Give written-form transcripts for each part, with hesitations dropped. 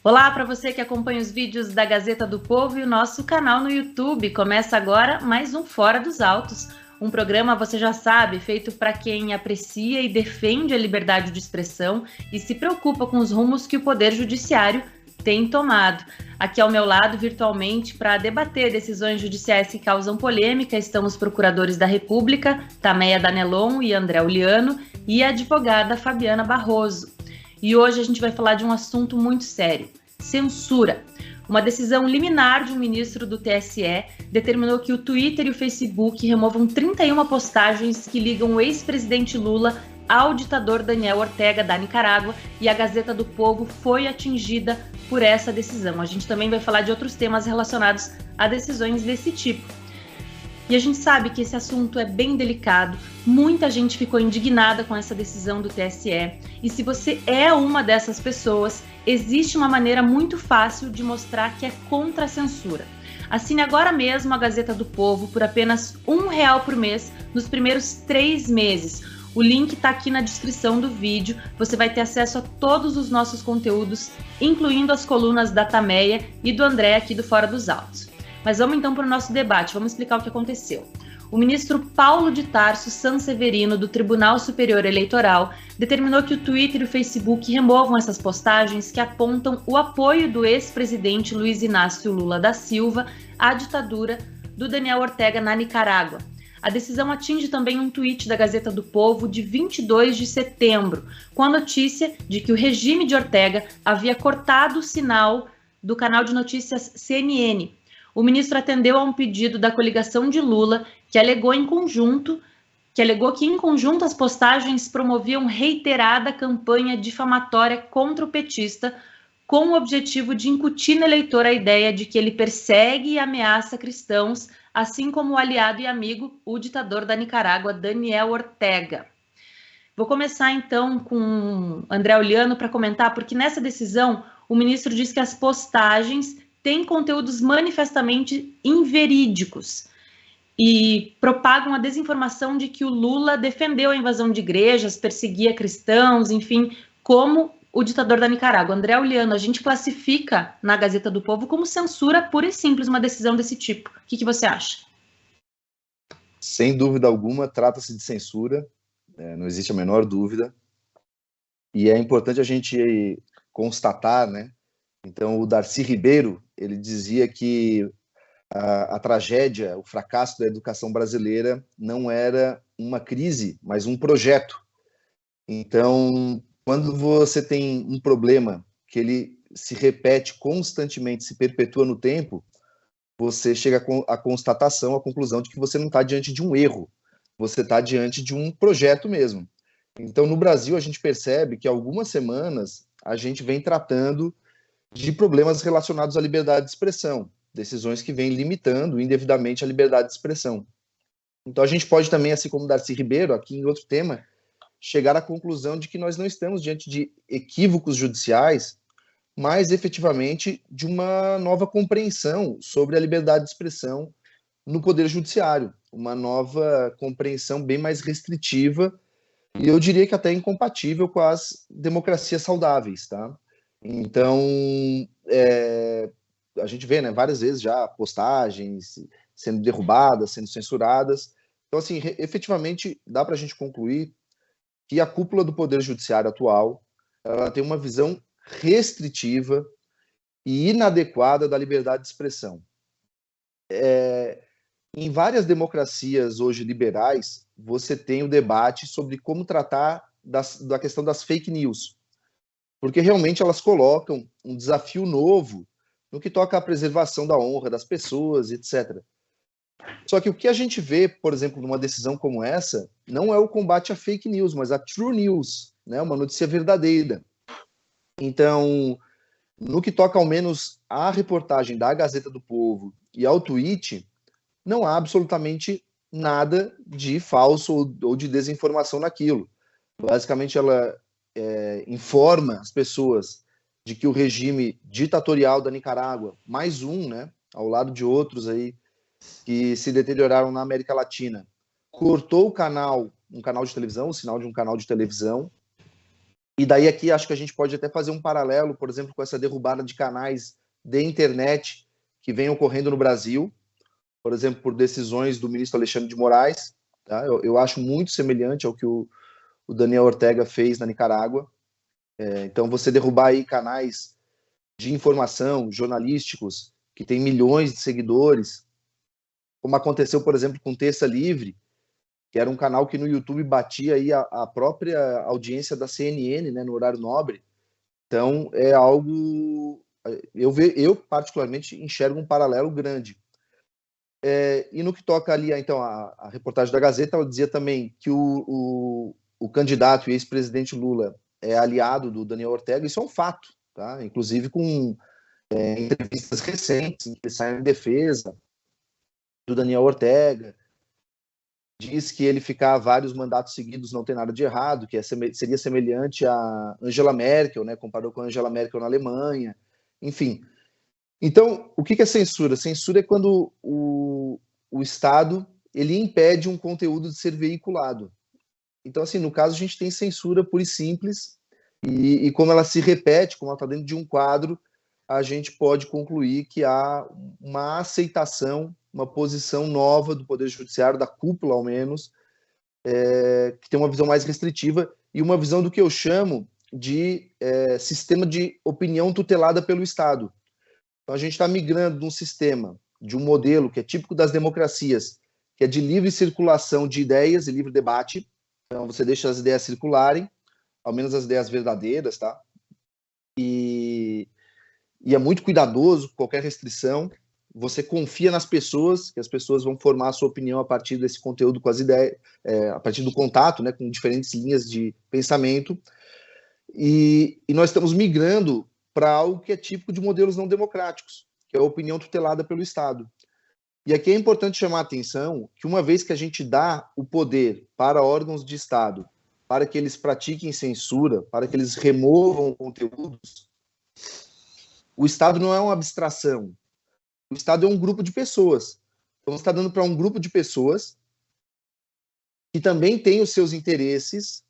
Olá para você que acompanha os vídeos da Gazeta do Povo e o nosso canal no YouTube. Começa agora mais um Fora dos Autos, um programa, você já sabe, feito para quem aprecia e defende a liberdade de expressão e se preocupa com os rumos que o Poder Judiciário tem tomado. Aqui ao meu lado, virtualmente, para debater decisões judiciais que causam polêmica, estão os procuradores da República, Tameia Danelon e André Uliano, e a advogada Fabiana Barroso. E hoje a gente vai falar de um assunto muito sério: censura. Uma decisão liminar de um ministro do TSE determinou que o Twitter e o Facebook removam 31 postagens que ligam o ex-presidente Lula ao ditador Daniel Ortega da Nicarágua, e a Gazeta do Povo foi atingida por essa decisão. A gente também vai falar de outros temas relacionados a decisões desse tipo. E a gente sabe que esse assunto é bem delicado, muita gente ficou indignada com essa decisão do TSE, e se você é uma dessas pessoas, existe uma maneira muito fácil de mostrar que é contra a censura. Assine agora mesmo a Gazeta do Povo por apenas R$1 por mês nos primeiros 3 meses. O link está aqui na descrição do vídeo, você vai ter acesso a todos os nossos conteúdos, incluindo as colunas da Tameia e do André aqui do Fora dos Autos. Mas vamos então para o nosso debate, vamos explicar o que aconteceu. O ministro Paulo de Tarso Sanseverino, do Tribunal Superior Eleitoral, determinou que o Twitter e o Facebook removam essas postagens que apontam o apoio do ex-presidente Luiz Inácio Lula da Silva à ditadura do Daniel Ortega na Nicarágua. A decisão atinge também um tweet da Gazeta do Povo de 22 de setembro, com a notícia de que o regime de Ortega havia cortado o sinal do canal de notícias CNN. O ministro atendeu a um pedido da coligação de Lula, que alegou que em conjunto as postagens promoviam reiterada campanha difamatória contra o petista, com o objetivo de incutir no eleitor a ideia de que ele persegue e ameaça cristãos, assim como o aliado e amigo, o ditador da Nicarágua, Daniel Ortega. Vou começar então com André Uliano para comentar, porque nessa decisão o ministro diz que as postagens têm conteúdos manifestamente inverídicos e propagam a desinformação de que o Lula defendeu a invasão de igrejas, perseguia cristãos, enfim, como o ditador da Nicarágua. André Uliano, a gente classifica na Gazeta do Povo como censura pura e simples uma decisão desse tipo. O que você acha? Sem dúvida alguma, trata-se de censura, não existe a menor dúvida, e é importante a gente constatar, né? Então, o Darcy Ribeiro, ele dizia que a tragédia, o fracasso da educação brasileira não era uma crise, mas um projeto. Então, quando você tem um problema que ele se repete constantemente, se perpetua no tempo, você chega à constatação, à conclusão de que você não está diante de um erro, você está diante de um projeto mesmo. Então, no Brasil, a gente percebe que há algumas semanas a gente vem tratando de problemas relacionados à liberdade de expressão, decisões que vêm limitando indevidamente a liberdade de expressão. Então a gente pode também, assim como Darcy Ribeiro, aqui em outro tema, chegar à conclusão de que nós não estamos diante de equívocos judiciais, mas efetivamente de uma nova compreensão sobre a liberdade de expressão no Poder Judiciário, uma nova compreensão bem mais restritiva e eu diria que até incompatível com as democracias saudáveis, tá? Então, a gente vê, né, várias vezes já postagens sendo derrubadas, sendo censuradas. Então, assim, efetivamente, dá para a gente concluir que a cúpula do Poder Judiciário atual ela tem uma visão restritiva e inadequada da liberdade de expressão. Em várias democracias hoje liberais, você tem o debate sobre como tratar da questão das fake news, porque realmente elas colocam um desafio novo no que toca à preservação da honra das pessoas, etc. Só que o que a gente vê, por exemplo, numa decisão como essa, não é o combate à fake news, mas a true news, né? Uma notícia verdadeira. Então, no que toca ao menos à reportagem da Gazeta do Povo e ao tweet, não há absolutamente nada de falso ou de desinformação naquilo. Basicamente, ela informa as pessoas de que o regime ditatorial da Nicarágua, mais um, né, ao lado de outros aí que se deterioraram na América Latina, cortou um canal de televisão, o sinal de um canal de televisão, E daí aqui acho que a gente pode até fazer um paralelo, por exemplo, com essa derrubada de canais de internet que vem ocorrendo no Brasil, por exemplo, por decisões do ministro Alexandre de Moraes. Tá? Eu acho muito semelhante ao que o Daniel Ortega fez na Nicarágua. Então, você derrubar aí canais de informação, jornalísticos, que tem milhões de seguidores, como aconteceu, por exemplo, com Terça Livre, que era um canal que no YouTube batia aí a própria audiência da CNN, né, no horário nobre. Então, é algo... Eu particularmente, enxergo um paralelo grande. E no que toca ali, então, a reportagem da Gazeta, ela dizia também que o candidato e ex-presidente Lula é aliado do Daniel Ortega. Isso é um fato, tá? Inclusive com entrevistas recentes em que ele sai em defesa do Daniel Ortega, diz que ele ficar vários mandatos seguidos não tem nada de errado, que seria semelhante a Angela Merkel, né? Comparou com a Angela Merkel na Alemanha, enfim. Então, o que é censura? Censura é quando o Estado ele impede um conteúdo de ser veiculado. Então, assim, no caso, a gente tem censura pura e simples, e como ela se repete, como ela está dentro de um quadro, a gente pode concluir que há uma aceitação, uma posição nova do Poder Judiciário, da cúpula ao menos, que tem uma visão mais restritiva e uma visão do que eu chamo de sistema de opinião tutelada pelo Estado. Então, a gente está migrando de um sistema, de um modelo que é típico das democracias, que é de livre circulação de ideias e livre debate. Então, você deixa as ideias circularem, ao menos as ideias verdadeiras, tá? E é muito cuidadoso com qualquer restrição. Você confia nas pessoas, que as pessoas vão formar a sua opinião a partir desse conteúdo com as ideias, a partir do contato, né, com diferentes linhas de pensamento. E nós estamos migrando para algo que é típico de modelos não democráticos, que é a opinião tutelada pelo Estado. E aqui é importante chamar a atenção que uma vez que a gente dá o poder para órgãos de Estado, para que eles pratiquem censura, para que eles removam conteúdos, o Estado não é uma abstração. O Estado é um grupo de pessoas. Então, você está dando para um grupo de pessoas que também tem os seus interesses,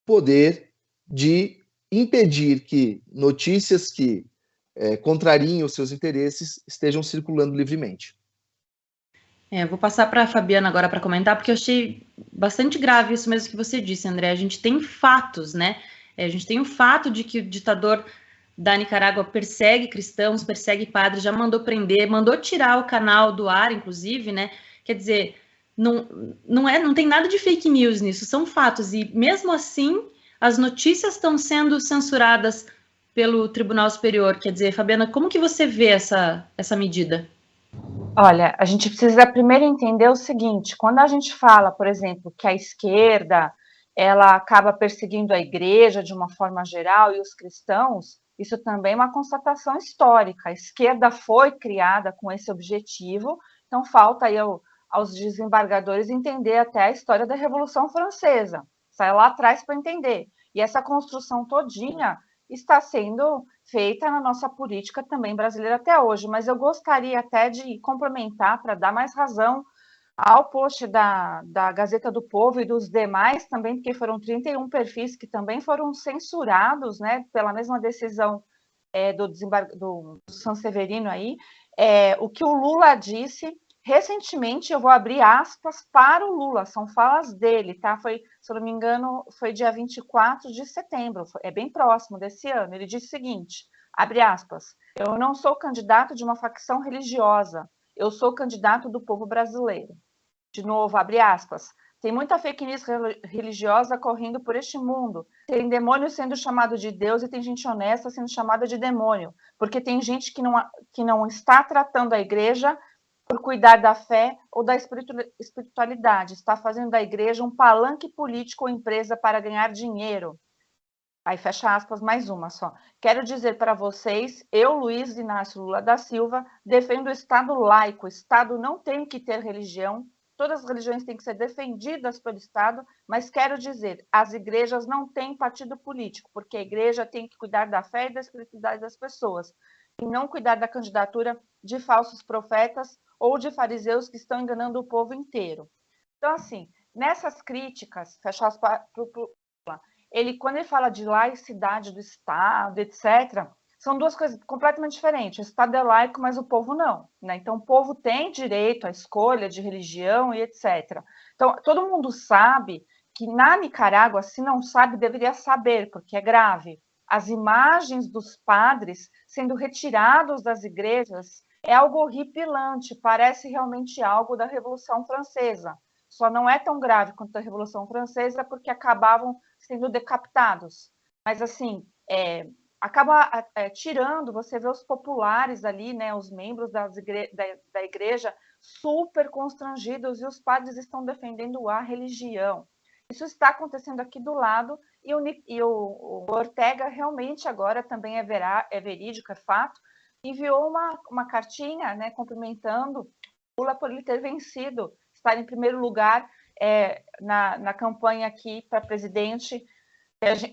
poder de impedir que notícias que contrariem os seus interesses estejam circulando livremente. Vou passar para a Fabiana agora para comentar, porque eu achei bastante grave isso mesmo que você disse, André. A gente tem fatos, né? A gente tem o fato de que o ditador da Nicarágua persegue cristãos, persegue padres, já mandou prender, mandou tirar o canal do ar, inclusive, né? Quer dizer, não tem nada de fake news nisso, são fatos. E mesmo assim, as notícias estão sendo censuradas pelo Tribunal Superior. Quer dizer, Fabiana, como que você vê essa medida? Olha, a gente precisa primeiro entender o seguinte: quando a gente fala, por exemplo, que a esquerda ela acaba perseguindo a igreja de uma forma geral e os cristãos, isso também é uma constatação histórica. A esquerda foi criada com esse objetivo, então falta aí aos desembargadores entender até a história da Revolução Francesa. Sai lá atrás para entender. E essa construção todinha está sendo feita na nossa política também brasileira até hoje, mas eu gostaria até de complementar para dar mais razão ao post da Gazeta do Povo e dos demais também, porque foram 31 perfis que também foram censurados, né, pela mesma decisão do Sanseverino aí, o que o Lula disse. Recentemente, eu vou abrir aspas para o Lula, são falas dele, tá? Foi, se eu não me engano, foi dia 24 de setembro, é bem próximo desse ano. Ele disse o seguinte, abre aspas, eu não sou candidato de uma facção religiosa, eu sou candidato do povo brasileiro. De novo, abre aspas, tem muita fake news religiosa correndo por este mundo, tem demônio sendo chamado de Deus e tem gente honesta sendo chamada de demônio, porque tem gente que não está tratando a igreja por cuidar da fé ou da espiritualidade, está fazendo da igreja um palanque político ou empresa para ganhar dinheiro. Aí fecha aspas, mais uma só. Quero dizer para vocês, eu, Luiz Inácio Lula da Silva, defendo o Estado laico. O Estado não tem que ter religião, todas as religiões têm que ser defendidas pelo Estado, mas quero dizer, as igrejas não têm partido político, porque a igreja tem que cuidar da fé e da espiritualidade das pessoas, e não cuidar da candidatura de falsos profetas ou de fariseus que estão enganando o povo inteiro. Então, assim, nessas críticas, fecha aspas, quando ele fala de laicidade do Estado, etc., são duas coisas completamente diferentes. O Estado é laico, mas o povo não, né? Então, o povo tem direito à escolha de religião e etc. Então, todo mundo sabe que na Nicarágua, se não sabe, deveria saber, porque é grave. As imagens dos padres sendo retirados das igrejas é algo horripilante, parece realmente algo da Revolução Francesa. Só não é tão grave quanto a Revolução Francesa, porque acabavam sendo decapitados. Mas, assim, acaba tirando, você vê os populares ali, né, os membros da igreja super constrangidos, e os padres estão defendendo a religião. Isso está acontecendo aqui do lado, e o Ortega realmente agora também é verídico, é fato, enviou uma cartinha, né, cumprimentando Lula por ele ter vencido, estar em primeiro lugar na campanha aqui para presidente,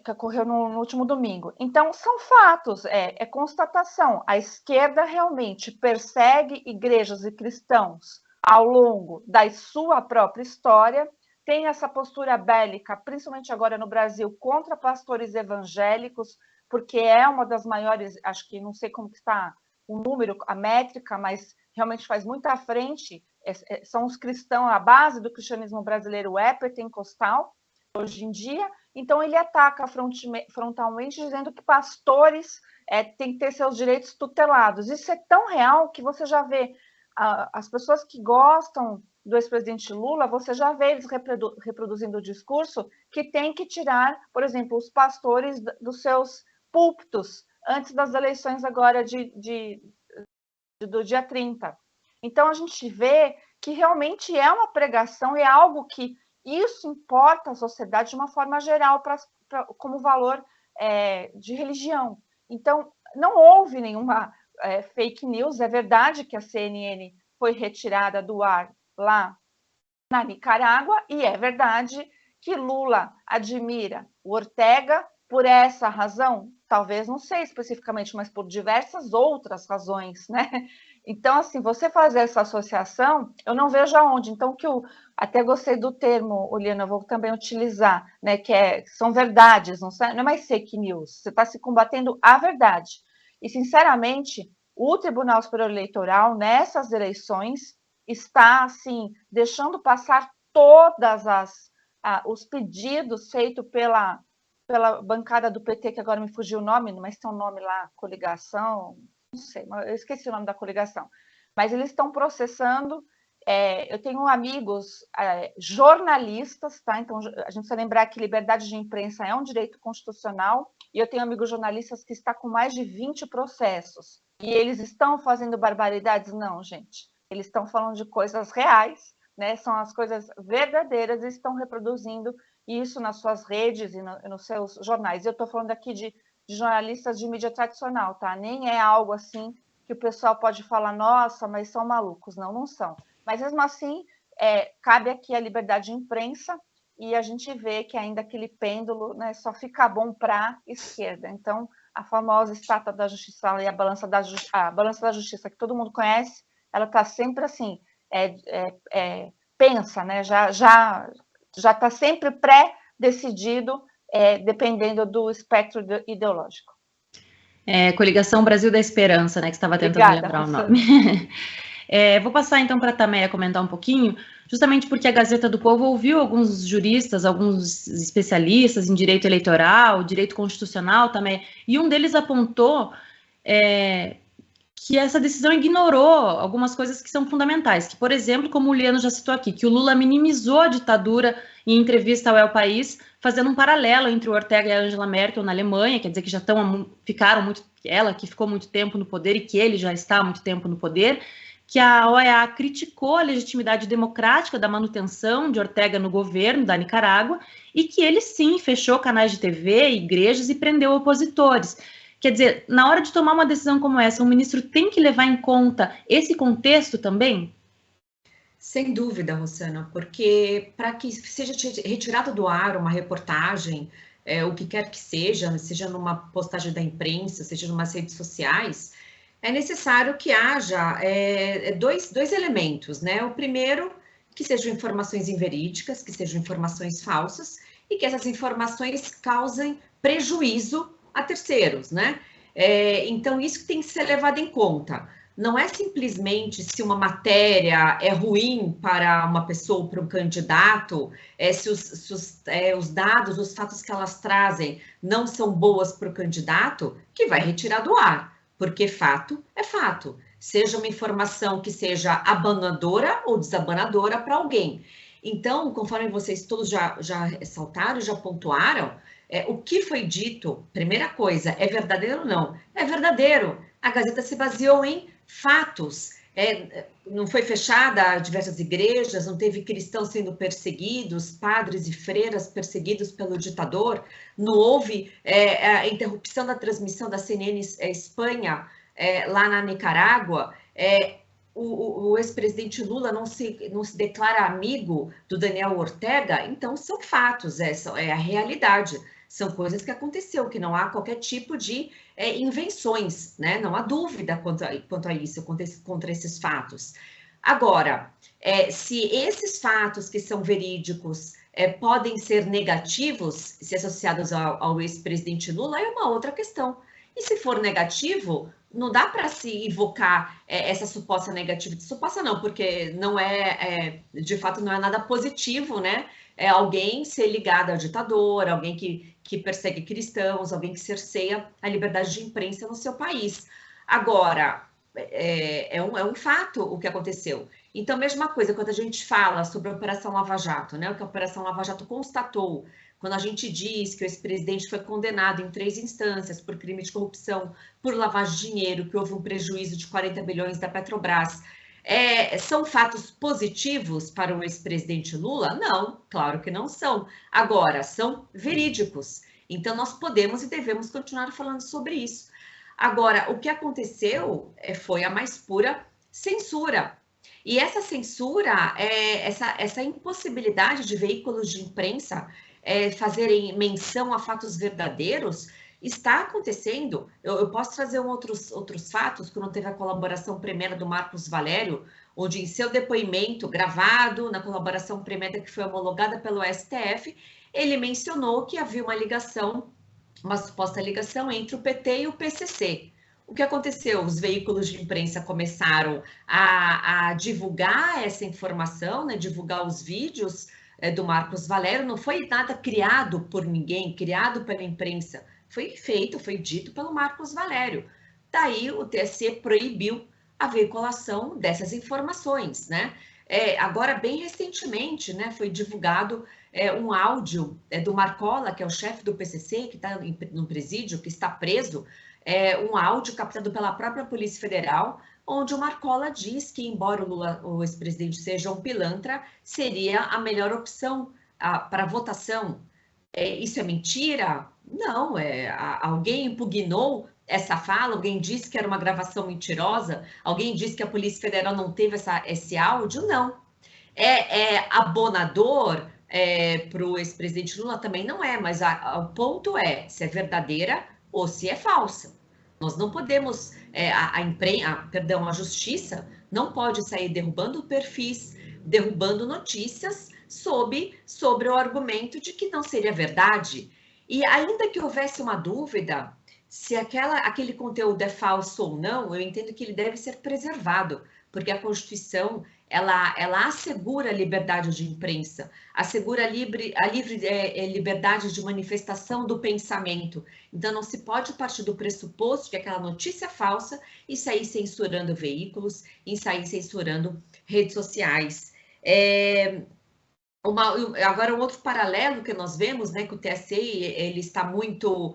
que ocorreu no último domingo. Então, são fatos, é constatação. A esquerda realmente persegue igrejas e cristãos ao longo da sua própria história, tem essa postura bélica, principalmente agora no Brasil, contra pastores evangélicos, porque é uma das maiores, acho que não sei como que está o número, a métrica, mas realmente faz muito à frente, são os cristãos, a base do cristianismo brasileiro é pentecostal, hoje em dia. Então, ele ataca frontalmente, dizendo que pastores têm que ter seus direitos tutelados. Isso é tão real que você já vê as pessoas que gostam do ex-presidente Lula, você já vê eles reproduzindo o discurso que tem que tirar, por exemplo, os pastores dos seus púlpitos antes das eleições agora do dia 30. Então, a gente vê que realmente é uma pregação, é algo que isso importa à sociedade de uma forma geral, como valor de religião. Então, não houve nenhuma fake news. É verdade que a CNN foi retirada do ar lá na Nicarágua, e é verdade que Lula admira o Ortega por essa razão, talvez, não sei especificamente, mas por diversas outras razões, né? Então, assim, você fazer essa associação, eu não vejo aonde. Então, até gostei do termo, Oliana, eu vou também utilizar, né? Que são verdades, não é mais fake news. Você está se combatendo a verdade. E, sinceramente, o Tribunal Superior Eleitoral, nessas eleições, está, assim, deixando passar todas os pedidos feitos pela bancada do PT, que agora me fugiu o nome, mas tem um nome lá, coligação, não sei, eu esqueci o nome da coligação, mas eles estão processando. Eu tenho amigos jornalistas, tá? Então a gente precisa lembrar que liberdade de imprensa é um direito constitucional, e eu tenho amigos jornalistas que estão com mais de 20 processos, e eles estão fazendo barbaridades? Não, gente, eles estão falando de coisas reais, né? São as coisas verdadeiras, e estão reproduzindo isso nas suas redes e nos seus jornais. Eu estou falando aqui de jornalistas de mídia tradicional, tá? Nem é algo assim que o pessoal pode falar, nossa, mas são malucos. Não, não são. Mas, mesmo assim, cabe aqui a liberdade de imprensa, e a gente vê que ainda aquele pêndulo, né, só fica bom para a esquerda. Então, a famosa estátua da justiça e a balança da justiça, que todo mundo conhece, ela está sempre assim, pensa, né? Já está sempre pré-decidido, dependendo do espectro ideológico. Coligação Brasil da Esperança, né, que estava tentando lembrar o nome. Vou passar então para a Tameia comentar um pouquinho, justamente porque a Gazeta do Povo ouviu alguns juristas, alguns especialistas em direito eleitoral, direito constitucional também, e um deles apontou que essa decisão ignorou algumas coisas que são fundamentais, que, por exemplo, como o Liano já citou aqui, que o Lula minimizou a ditadura em entrevista ao El País, fazendo um paralelo entre o Ortega e a Angela Merkel na Alemanha, quer dizer que ela que ficou muito tempo no poder e que ele já está há muito tempo no poder, que a OEA criticou a legitimidade democrática da manutenção de Ortega no governo da Nicarágua, e que ele sim fechou canais de TV, igrejas e prendeu opositores. Quer dizer, na hora de tomar uma decisão como essa, o ministro tem que levar em conta esse contexto também? Sem dúvida, Rosana, porque para que seja retirado do ar uma reportagem, o que quer que seja numa postagem da imprensa, seja nas redes sociais, é necessário que haja dois elementos, né? O primeiro, que sejam informações inverídicas, que sejam informações falsas, e que essas informações causem prejuízo a terceiros, né? Então, isso tem que ser levado em conta. Não é simplesmente se uma matéria é ruim para uma pessoa ou para um candidato, se os dados, os fatos que elas trazem não são boas para o candidato, que vai retirar do ar, porque fato é fato. Seja uma informação que seja abanadora ou desabanadora para alguém. Então, conforme vocês todos já ressaltaram, já pontuaram, o que foi dito, primeira coisa, é verdadeiro ou não? É verdadeiro. A Gazeta se baseou em fatos. Não foi fechada diversas igrejas, não teve cristãos sendo perseguidos, padres e freiras perseguidos pelo ditador, não houve a interrupção da transmissão da CNN Espanha lá na Nicarágua. O ex-presidente Lula não se declara amigo do Daniel Ortega, então são fatos, é a realidade. São coisas que aconteceu, que não há qualquer tipo de invenções, né? Não há dúvida quanto a isso, contra esses fatos. Agora, se esses fatos que são verídicos podem ser negativos, se associados ao ex-presidente Lula, é uma outra questão. E se for negativo, não dá para se invocar essa suposta negatividade. Suposta não, porque não de fato, não é nada positivo, né? É alguém ser ligado ao ditador, alguém que persegue cristãos, alguém que cerceia a liberdade de imprensa no seu país. Agora, é um fato o que aconteceu. Então, mesma coisa, quando a gente fala sobre a Operação Lava Jato, né? O que a Operação Lava Jato constatou, quando a gente diz que o ex-presidente foi condenado em 3 instâncias por crime de corrupção, por lavagem de dinheiro, que houve um prejuízo de 40 bilhões da Petrobras, são fatos positivos para o ex-presidente Lula? Não, claro que não são. Agora, são verídicos. Então, nós podemos e devemos continuar falando sobre isso. Agora, o que aconteceu foi a mais pura censura. E essa censura, essa impossibilidade de veículos de imprensa fazerem menção a fatos verdadeiros, está acontecendo. Eu posso trazer outros fatos, quando teve a colaboração premiada do Marcos Valério, onde em seu depoimento gravado, na colaboração premiada que foi homologada pelo STF, ele mencionou que havia uma suposta ligação entre o PT e o PCC. O que aconteceu? Os veículos de imprensa começaram a divulgar essa informação, né, divulgar os vídeos do Marcos Valério. Não foi nada criado por ninguém, criado pela imprensa. Foi dito pelo Marcos Valério. Daí o TSE proibiu a veiculação dessas informações, né? Agora, bem recentemente, né, foi divulgado um áudio do Marcola, que é o chefe do PCC, que está no presídio, que está preso, um áudio captado pela própria Polícia Federal, onde o Marcola diz que, embora o Lula, o ex-presidente, seja um pilantra, seria a melhor opção para votação. Isso é mentira? Não, alguém impugnou essa fala, alguém disse que era uma gravação mentirosa, alguém disse que a Polícia Federal não teve esse áudio? Não. Abonador para o ex-presidente Lula? Também não é, mas o ponto é se é verdadeira ou se é falsa. Nós não podemos, a justiça não pode sair derrubando perfis, derrubando notícias sobre o argumento de que não seria verdade. E ainda que houvesse uma dúvida se aquele conteúdo é falso ou não, eu entendo que ele deve ser preservado, porque a Constituição ela assegura a liberdade de imprensa, assegura a livre liberdade de manifestação do pensamento. Então, não se pode partir do pressuposto que aquela notícia é falsa e sair censurando veículos, e sair censurando redes sociais. Agora, um outro paralelo que nós vemos, né, que o TSE ele está muito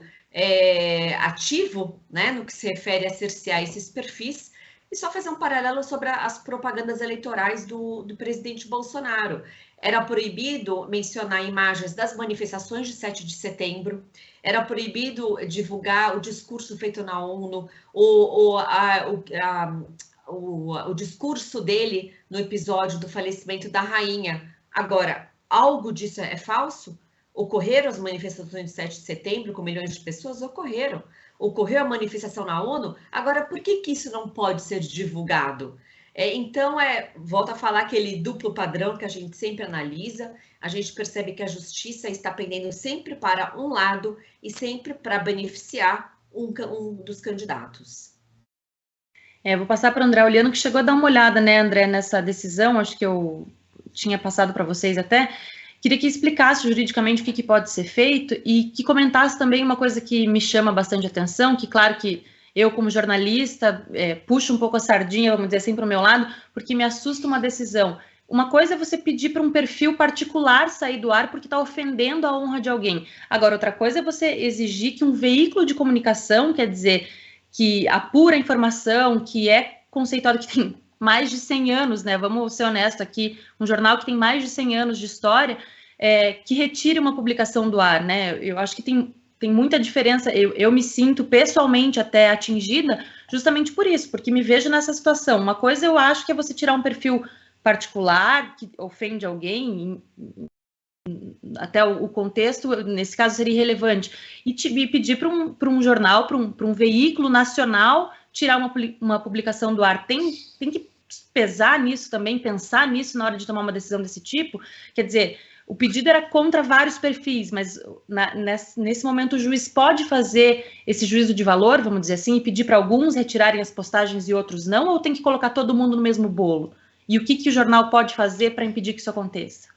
ativo, né, no que se refere a cercear esses perfis, e só fazer um paralelo sobre as propagandas eleitorais do presidente Bolsonaro. Era proibido mencionar imagens das manifestações de 7 de setembro, era proibido divulgar o discurso feito na ONU, o discurso dele no episódio do falecimento da rainha. Agora, algo disso é falso? Ocorreram as manifestações de 7 de setembro com milhões de pessoas? Ocorreram. Ocorreu a manifestação na ONU? Agora, por que isso não pode ser divulgado? Então, volta a falar aquele duplo padrão que a gente sempre analisa, a gente percebe que a justiça está pendendo sempre para um lado e sempre para beneficiar um dos candidatos. Vou passar para o André Oliano, que chegou a dar uma olhada, né, André, nessa decisão, acho que eu tinha passado para vocês até. Queria que explicasse juridicamente o que pode ser feito e que comentasse também uma coisa que me chama bastante atenção, que claro que eu, como jornalista, puxo um pouco a sardinha, vamos dizer assim, para o meu lado, porque me assusta uma decisão. Uma coisa é você pedir para um perfil particular sair do ar porque está ofendendo a honra de alguém. Agora, outra coisa é você exigir que um veículo de comunicação, quer dizer, que apura a informação, que é conceituado, que tem mais de 100 anos, né? Vamos ser honestos aqui, um jornal que tem mais de 100 anos de história, que retire uma publicação do ar, né? Eu acho que tem muita diferença. Eu me sinto pessoalmente até atingida justamente por isso, porque me vejo nessa situação. Uma coisa eu acho que é você tirar um perfil particular que ofende alguém, até o contexto, nesse caso, seria irrelevante, e pedir para um jornal, para um veículo nacional, tirar uma publicação do ar. Tem que pesar nisso também, pensar nisso na hora de tomar uma decisão desse tipo. Quer dizer, o pedido era contra vários perfis, mas nesse momento o juiz pode fazer esse juízo de valor, vamos dizer assim, e pedir para alguns retirarem as postagens e outros não, ou tem que colocar todo mundo no mesmo bolo? E o que o jornal pode fazer para impedir que isso aconteça?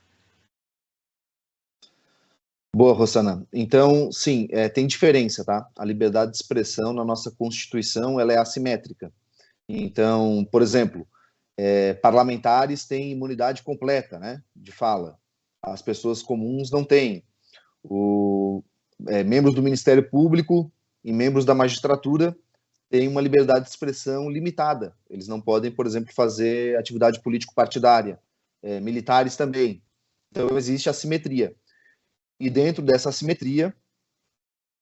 Boa, Rosana. Então, sim, tem diferença, tá? A liberdade de expressão na nossa Constituição, ela é assimétrica. Então, por exemplo, parlamentares têm imunidade completa, né, de fala. As pessoas comuns não têm. Membros do Ministério Público e membros da magistratura têm uma liberdade de expressão limitada. Eles não podem, por exemplo, fazer atividade político-partidária. Militares também. Então, existe assimetria. E dentro dessa assimetria,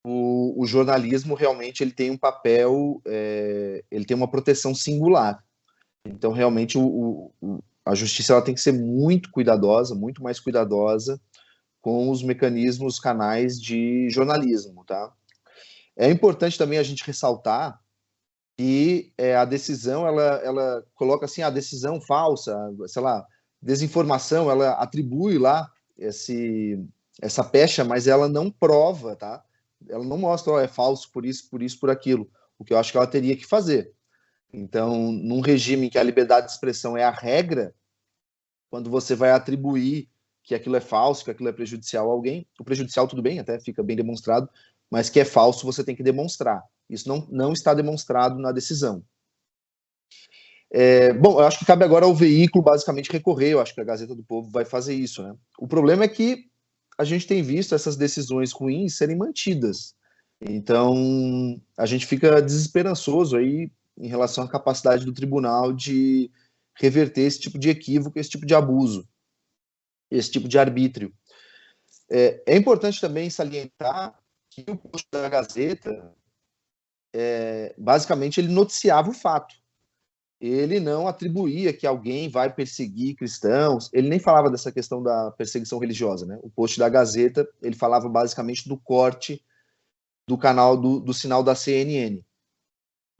o jornalismo realmente ele tem um papel, ele tem uma proteção singular. Então, realmente, a justiça ela tem que ser muito cuidadosa, muito mais cuidadosa com os mecanismos, canais de jornalismo, tá? É importante também a gente ressaltar que a decisão, ela coloca assim, a decisão falsa, sei lá, desinformação, ela atribui lá essa pecha, mas ela não prova, tá? Ela não mostra, é falso por isso, por aquilo. O que eu acho que ela teria que fazer. Então, num regime em que a liberdade de expressão é a regra, quando você vai atribuir que aquilo é falso, que aquilo é prejudicial a alguém, o prejudicial tudo bem, até fica bem demonstrado, mas que é falso você tem que demonstrar. Isso não está demonstrado na decisão. Bom, eu acho que cabe agora ao veículo basicamente recorrer, eu acho que a Gazeta do Povo vai fazer isso, né? O problema é que a gente tem visto essas decisões ruins serem mantidas. Então, a gente fica desesperançoso aí em relação à capacidade do tribunal de reverter esse tipo de equívoco, esse tipo de abuso, esse tipo de arbítrio. É importante também salientar que o post da Gazeta, basicamente, ele noticiava o fato. Ele não atribuía que alguém vai perseguir cristãos, ele nem falava dessa questão da perseguição religiosa, né? O post da Gazeta, ele falava basicamente do corte do canal do sinal da CNN,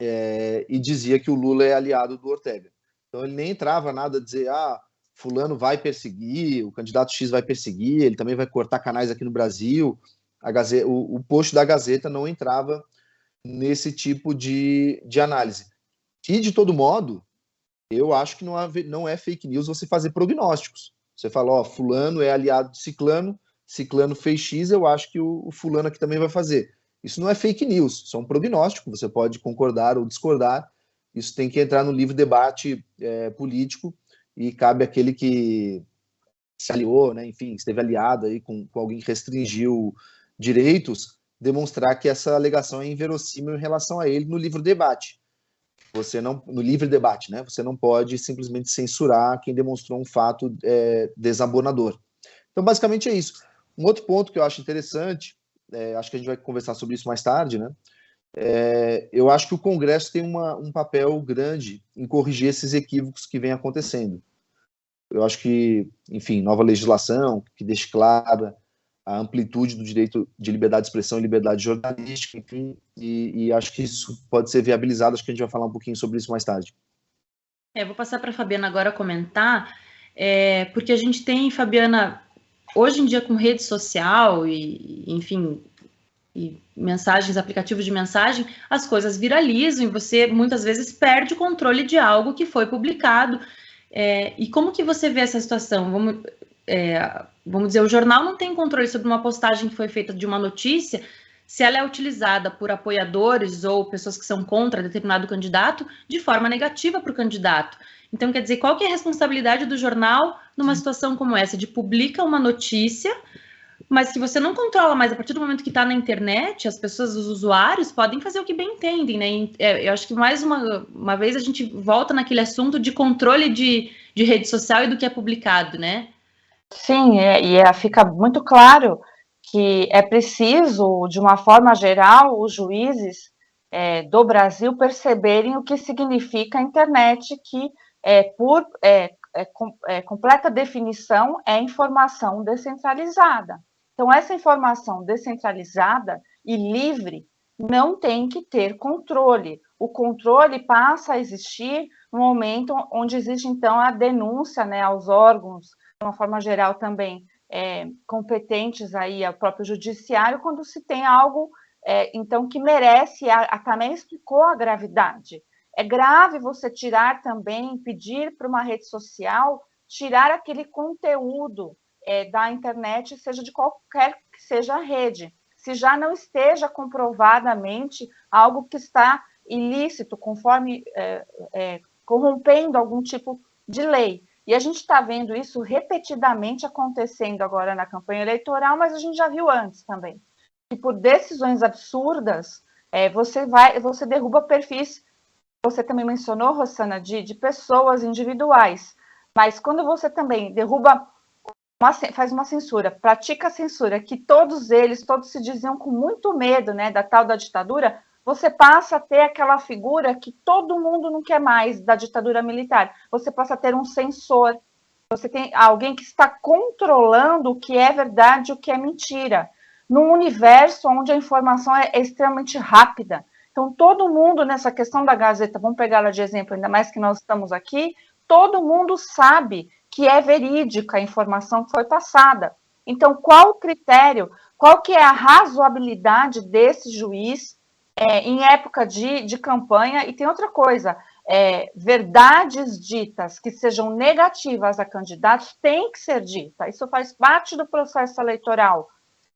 e dizia que o Lula é aliado do Ortega. Então ele nem entrava nada a dizer, fulano vai perseguir, o candidato X vai perseguir, ele também vai cortar canais aqui no Brasil. O post da Gazeta não entrava nesse tipo de análise. E, de todo modo, eu acho que não é fake news você fazer prognósticos. Você fala, fulano é aliado de ciclano, ciclano fez X, eu acho que o fulano aqui também vai fazer. Isso não é fake news, isso é um prognóstico, você pode concordar ou discordar, isso tem que entrar no livre debate político, e cabe àquele que se aliou, né, enfim, esteve aliado aí com alguém que restringiu direitos, demonstrar que essa alegação é inverossímil em relação a ele no livre debate. No livre debate, né? Você não pode simplesmente censurar quem demonstrou um fato desabonador. Então, basicamente é isso. Um outro ponto que eu acho interessante, acho que a gente vai conversar sobre isso mais tarde, né? Eu acho que o Congresso tem um papel grande em corrigir esses equívocos que vêm acontecendo. Eu acho que, enfim, nova legislação que deixe clara a amplitude do direito de liberdade de expressão e liberdade jornalística, enfim, e acho que isso pode ser viabilizado, acho que a gente vai falar um pouquinho sobre isso mais tarde. Vou passar para a Fabiana agora comentar, porque a gente tem, Fabiana, hoje em dia com rede social e, enfim, e mensagens, aplicativos de mensagem, as coisas viralizam e você muitas vezes perde o controle de algo que foi publicado. E como que você vê essa situação? Vamos dizer, o jornal não tem controle sobre uma postagem que foi feita de uma notícia, se ela é utilizada por apoiadores ou pessoas que são contra determinado candidato de forma negativa para o candidato. Então, quer dizer, qual que é a responsabilidade do jornal numa situação como essa, de publica uma notícia, mas que você não controla mais, a partir do momento que está na internet, as pessoas, os usuários, podem fazer o que bem entendem, né? Eu acho que mais uma vez a gente volta naquele assunto de controle de rede social e do que é publicado, né? Sim, fica muito claro que é preciso, de uma forma geral, os juízes do Brasil perceberem o que significa a internet, que por completa definição é informação descentralizada. Então, essa informação descentralizada e livre não tem que ter controle. O controle passa a existir no momento onde existe, então, a denúncia, né, aos órgãos, de uma forma geral também, competentes aí ao próprio judiciário, quando se tem algo, então, que merece, a também explicou a gravidade. É grave você tirar também, pedir para uma rede social, tirar aquele conteúdo da internet, seja de qualquer que seja a rede, se já não esteja comprovadamente algo que está ilícito, conforme corrompendo algum tipo de lei. E a gente está vendo isso repetidamente acontecendo agora na campanha eleitoral, mas a gente já viu antes também. E por decisões absurdas, você derruba perfis. Você também mencionou, Rosana, de pessoas individuais. Mas quando você também derruba, faz uma censura, pratica a censura, que todos se diziam com muito medo, né, da tal da ditadura, você passa a ter aquela figura que todo mundo não quer mais da ditadura militar. Você passa a ter um censor, você tem alguém que está controlando o que é verdade e o que é mentira, num universo onde a informação é extremamente rápida. Então, todo mundo nessa questão da Gazeta, vamos pegá-la de exemplo, ainda mais que nós estamos aqui, todo mundo sabe que é verídica a informação que foi passada. Então, qual o critério, qual que é a razoabilidade desse juiz em época de campanha? E tem outra coisa, verdades ditas que sejam negativas a candidatos têm que ser dita. Isso faz parte do processo eleitoral.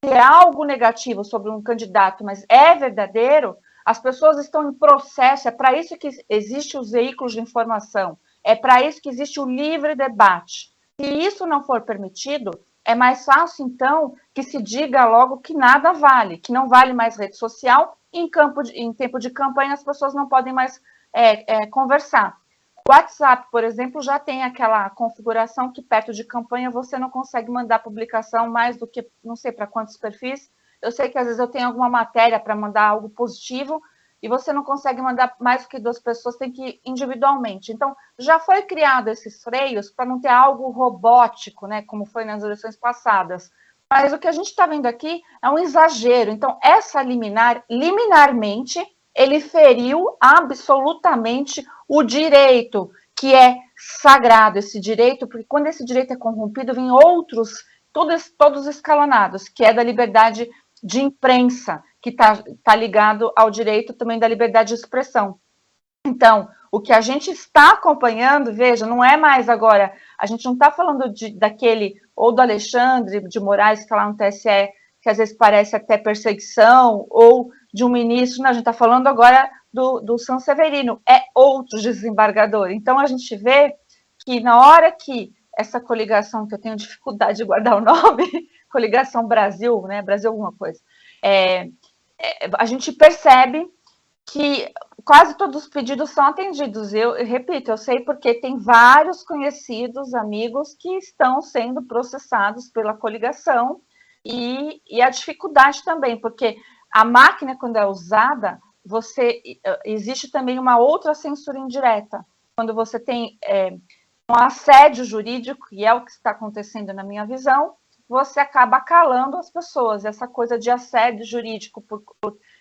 Se é algo negativo sobre um candidato, mas é verdadeiro, as pessoas estão em processo, é para isso que existem os veículos de informação, é para isso que existe o livre debate. Se isso não for permitido, é mais fácil, então, que se diga logo que nada vale, que não vale mais rede social, e em tempo de campanha as pessoas não podem mais conversar. O WhatsApp, por exemplo, já tem aquela configuração que perto de campanha você não consegue mandar publicação mais do que, não sei para quantos perfis. Eu sei que às vezes eu tenho alguma matéria para mandar algo positivo e você não consegue mandar mais do que 2 pessoas, tem que ir individualmente. Então, já foi criado esses freios para não ter algo robótico, né, como foi nas eleições passadas. Mas o que a gente está vendo aqui é um exagero. Então, essa liminarmente, ele feriu absolutamente o direito, que é sagrado, esse direito, porque quando esse direito é corrompido, vem outros, todos escalonados, que é da liberdade de imprensa, que tá ligado ao direito também da liberdade de expressão. Então, o que a gente está acompanhando, veja, não é mais agora, a gente não está falando daquele, ou do Alexandre de Moraes, que está lá no TSE, que às vezes parece até perseguição, ou de um ministro, não, a gente está falando agora do Sanseverino, é outro desembargador. Então, a gente vê que na hora que essa coligação, que eu tenho dificuldade de guardar o nome, coligação Brasil, né, Brasil alguma coisa, a gente percebe que quase todos os pedidos são atendidos. Eu repito, eu sei porque tem vários conhecidos, amigos, que estão sendo processados pela coligação, e a dificuldade também, porque a máquina, quando é usada, existe também uma outra censura indireta. Quando você tem um assédio jurídico, e é o que está acontecendo na minha visão, você acaba calando as pessoas. Essa coisa de assédio jurídico,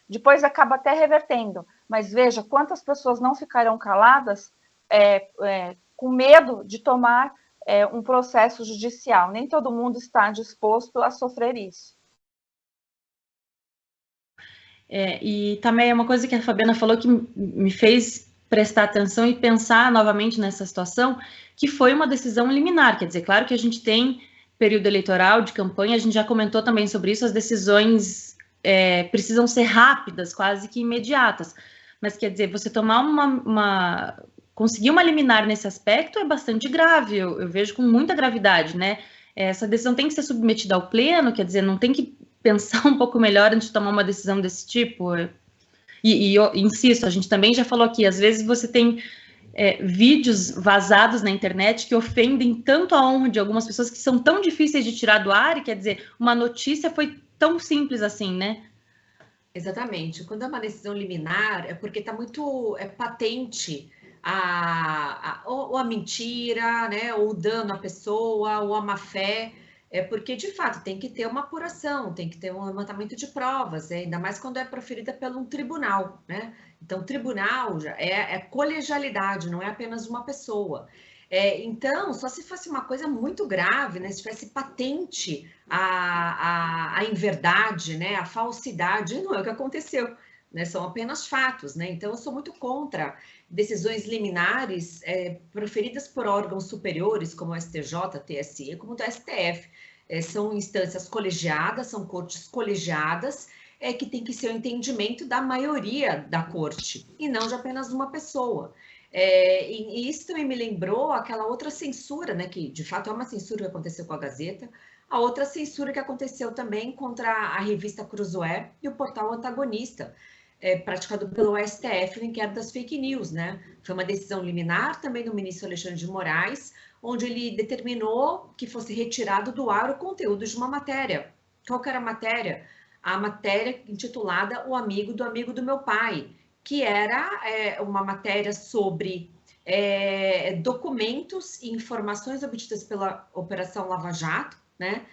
depois acaba até revertendo. Mas veja, quantas pessoas não ficarão caladas com medo de tomar um processo judicial. Nem todo mundo está disposto a sofrer isso. E também é uma coisa que a Fabiana falou que me fez prestar atenção e pensar novamente nessa situação, que foi uma decisão liminar. Quer dizer, claro que a gente tem período eleitoral, de campanha, a gente já comentou também sobre isso, as decisões precisam ser rápidas, quase que imediatas. Mas, quer dizer, você tomar conseguir uma liminar nesse aspecto é bastante grave, eu vejo com muita gravidade, né? Essa decisão tem que ser submetida ao pleno, quer dizer, não tem que pensar um pouco melhor antes de tomar uma decisão desse tipo. E eu insisto, a gente também já falou aqui, às vezes você tem vídeos vazados na internet que ofendem tanto a honra de algumas pessoas que são tão difíceis de tirar do ar, e quer dizer, uma notícia foi tão simples assim, né? Exatamente. Quando é uma decisão liminar, é porque está muito patente ou a mentira, né, ou o dano à pessoa, ou a má-fé, porque, de fato, tem que ter uma apuração, tem que ter um levantamento de provas, ainda mais quando é proferida por um tribunal, né? Então, tribunal já é colegialidade, não é apenas uma pessoa. Então, só se fosse uma coisa muito grave, né? Se tivesse patente a inverdade, né? A falsidade, não é o que aconteceu, né? São apenas fatos, né? Então, eu sou muito contra decisões liminares proferidas por órgãos superiores, como o STJ, TSE, como o STF. São instâncias colegiadas, são cortes colegiadas, que tem que ser o entendimento da maioria da corte, e não de apenas uma pessoa. E isso também me lembrou aquela outra censura, né, que de fato é uma censura que aconteceu com a Gazeta, a outra censura que aconteceu também contra a revista Cruzoé e o portal Antagonista, praticado pelo STF no inquérito das fake news, né? Foi uma decisão liminar também do ministro Alexandre de Moraes, onde ele determinou que fosse retirado do ar o conteúdo de uma matéria. Qual que era a matéria? A matéria intitulada O Amigo do Meu Pai, que era uma matéria sobre documentos e informações obtidas pela Operação Lava Jato, né?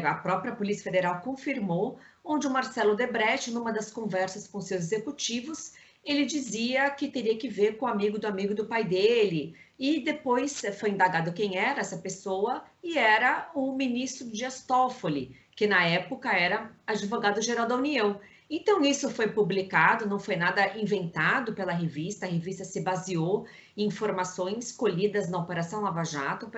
A própria Polícia Federal confirmou, onde o Marcelo Odebrecht, numa das conversas com seus executivos, ele dizia que teria que ver com o amigo do pai dele, e depois foi indagado quem era essa pessoa, e era o ministro Dias Toffoli, que na época era advogado-geral da União. Então, isso foi publicado, não foi nada inventado pela revista, a revista se baseou em informações colhidas na Operação Lava Jato,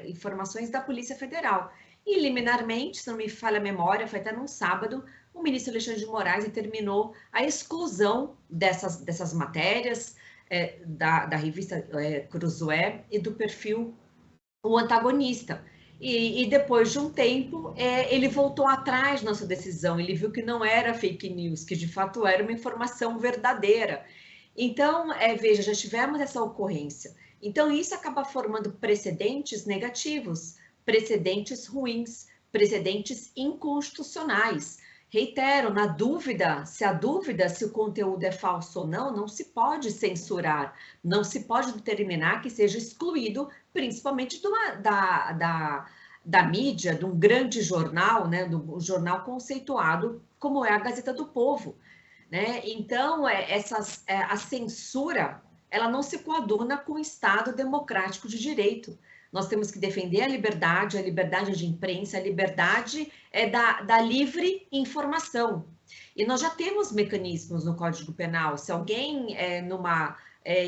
informações da Polícia Federal. E, liminarmente, se não me falha a memória, foi até num sábado, o ministro Alexandre de Moraes determinou a exclusão dessas matérias da revista Cruzoé e do perfil O Antagonista. E depois de um tempo, ele voltou atrás na sua decisão, ele viu que não era fake news, que de fato era uma informação verdadeira. Então, veja, já tivemos essa ocorrência. Então, isso acaba formando precedentes negativos, precedentes ruins, precedentes inconstitucionais. Reitero, na dúvida, se o conteúdo é falso ou não, não se pode censurar, não se pode determinar que seja excluído, principalmente da mídia, de um grande jornal, né, de um jornal conceituado como é a Gazeta do Povo, né? Então, a censura, ela não se coaduna com o Estado democrático de direito. Nós temos que defender a liberdade de imprensa, a liberdade da livre informação. E nós já temos mecanismos no Código Penal. Se alguém, numa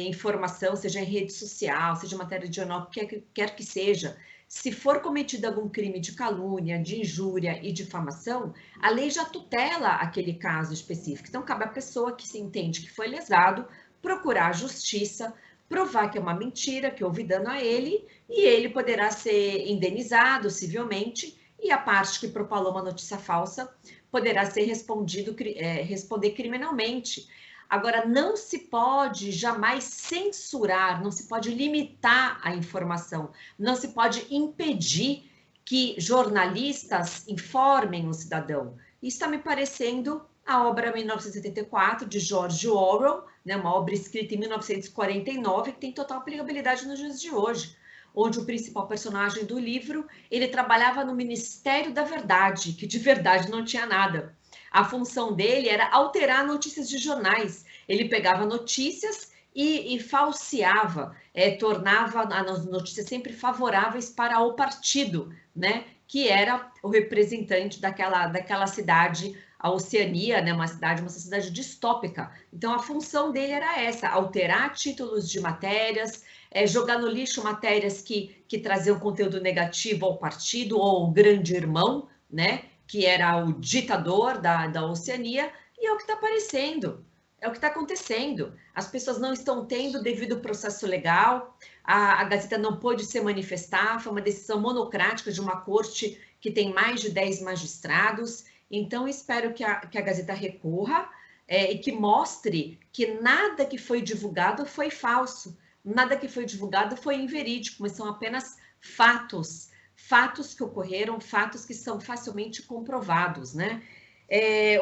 informação, seja em rede social, seja matéria de jornal, quer que seja, se for cometido algum crime de calúnia, de injúria e difamação, a lei já tutela aquele caso específico. Então, cabe à pessoa que se entende que foi lesado procurar a justiça, provar que é uma mentira, que houve dano a ele, e ele poderá ser indenizado civilmente, e a parte que propalou uma notícia falsa poderá ser responder criminalmente. Agora, não se pode jamais censurar, não se pode limitar a informação, não se pode impedir que jornalistas informem o cidadão. Isso está me parecendo a obra 1984, de George Orwell, né, uma obra escrita em 1949, que tem total aplicabilidade nos dias de hoje, onde o principal personagem do livro, ele trabalhava no Ministério da Verdade, que de verdade não tinha nada. A função dele era alterar notícias de jornais. Ele pegava notícias e falseava, tornava as notícias sempre favoráveis para o partido, né? Que era o representante daquela cidade, a Oceania, né? Uma sociedade distópica. Então, a função dele era essa: alterar títulos de matérias, jogar no lixo matérias que traziam conteúdo negativo ao partido ou ao grande irmão, né? Que era o ditador da Oceania, e é o que está aparecendo. É o que está acontecendo. As pessoas não estão tendo devido processo legal, a Gazeta não pôde se manifestar, foi uma decisão monocrática de uma corte que tem mais de 10 magistrados. Então, espero que a Gazeta recorra e que mostre que nada que foi divulgado foi falso, nada que foi divulgado foi inverídico, mas são apenas fatos, fatos que ocorreram, fatos que são facilmente comprovados, né?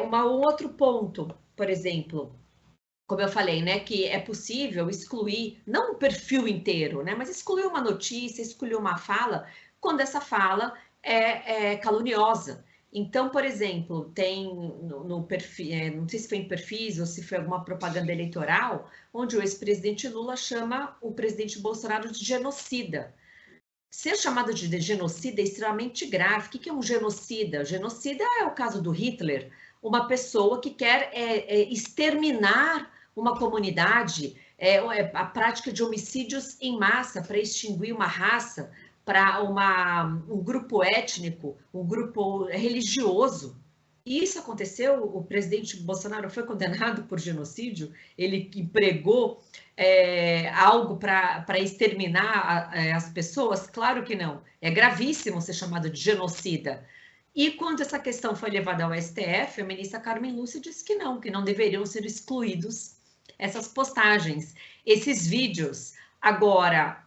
Um outro ponto, por exemplo, como eu falei, né, que é possível excluir, não o perfil inteiro, né, mas excluir uma notícia, excluir uma fala, quando essa fala é caluniosa. Então, por exemplo, tem no perfil, não sei se foi em perfis ou se foi alguma propaganda eleitoral, onde o ex-presidente Lula chama o presidente Bolsonaro de genocida. Ser chamado de genocida é extremamente grave. O que é um genocida? Genocida é o caso do Hitler, uma pessoa que quer exterminar uma comunidade, a prática de homicídios em massa para extinguir uma raça, para um grupo étnico, um grupo religioso. E isso aconteceu, o presidente Bolsonaro foi condenado por genocídio, ele empregou algo para exterminar as pessoas? Claro que não. É gravíssimo ser chamado de genocida. E quando essa questão foi levada ao STF, a ministra Carmen Lúcia disse que não deveriam ser excluídos essas postagens, esses vídeos. Agora,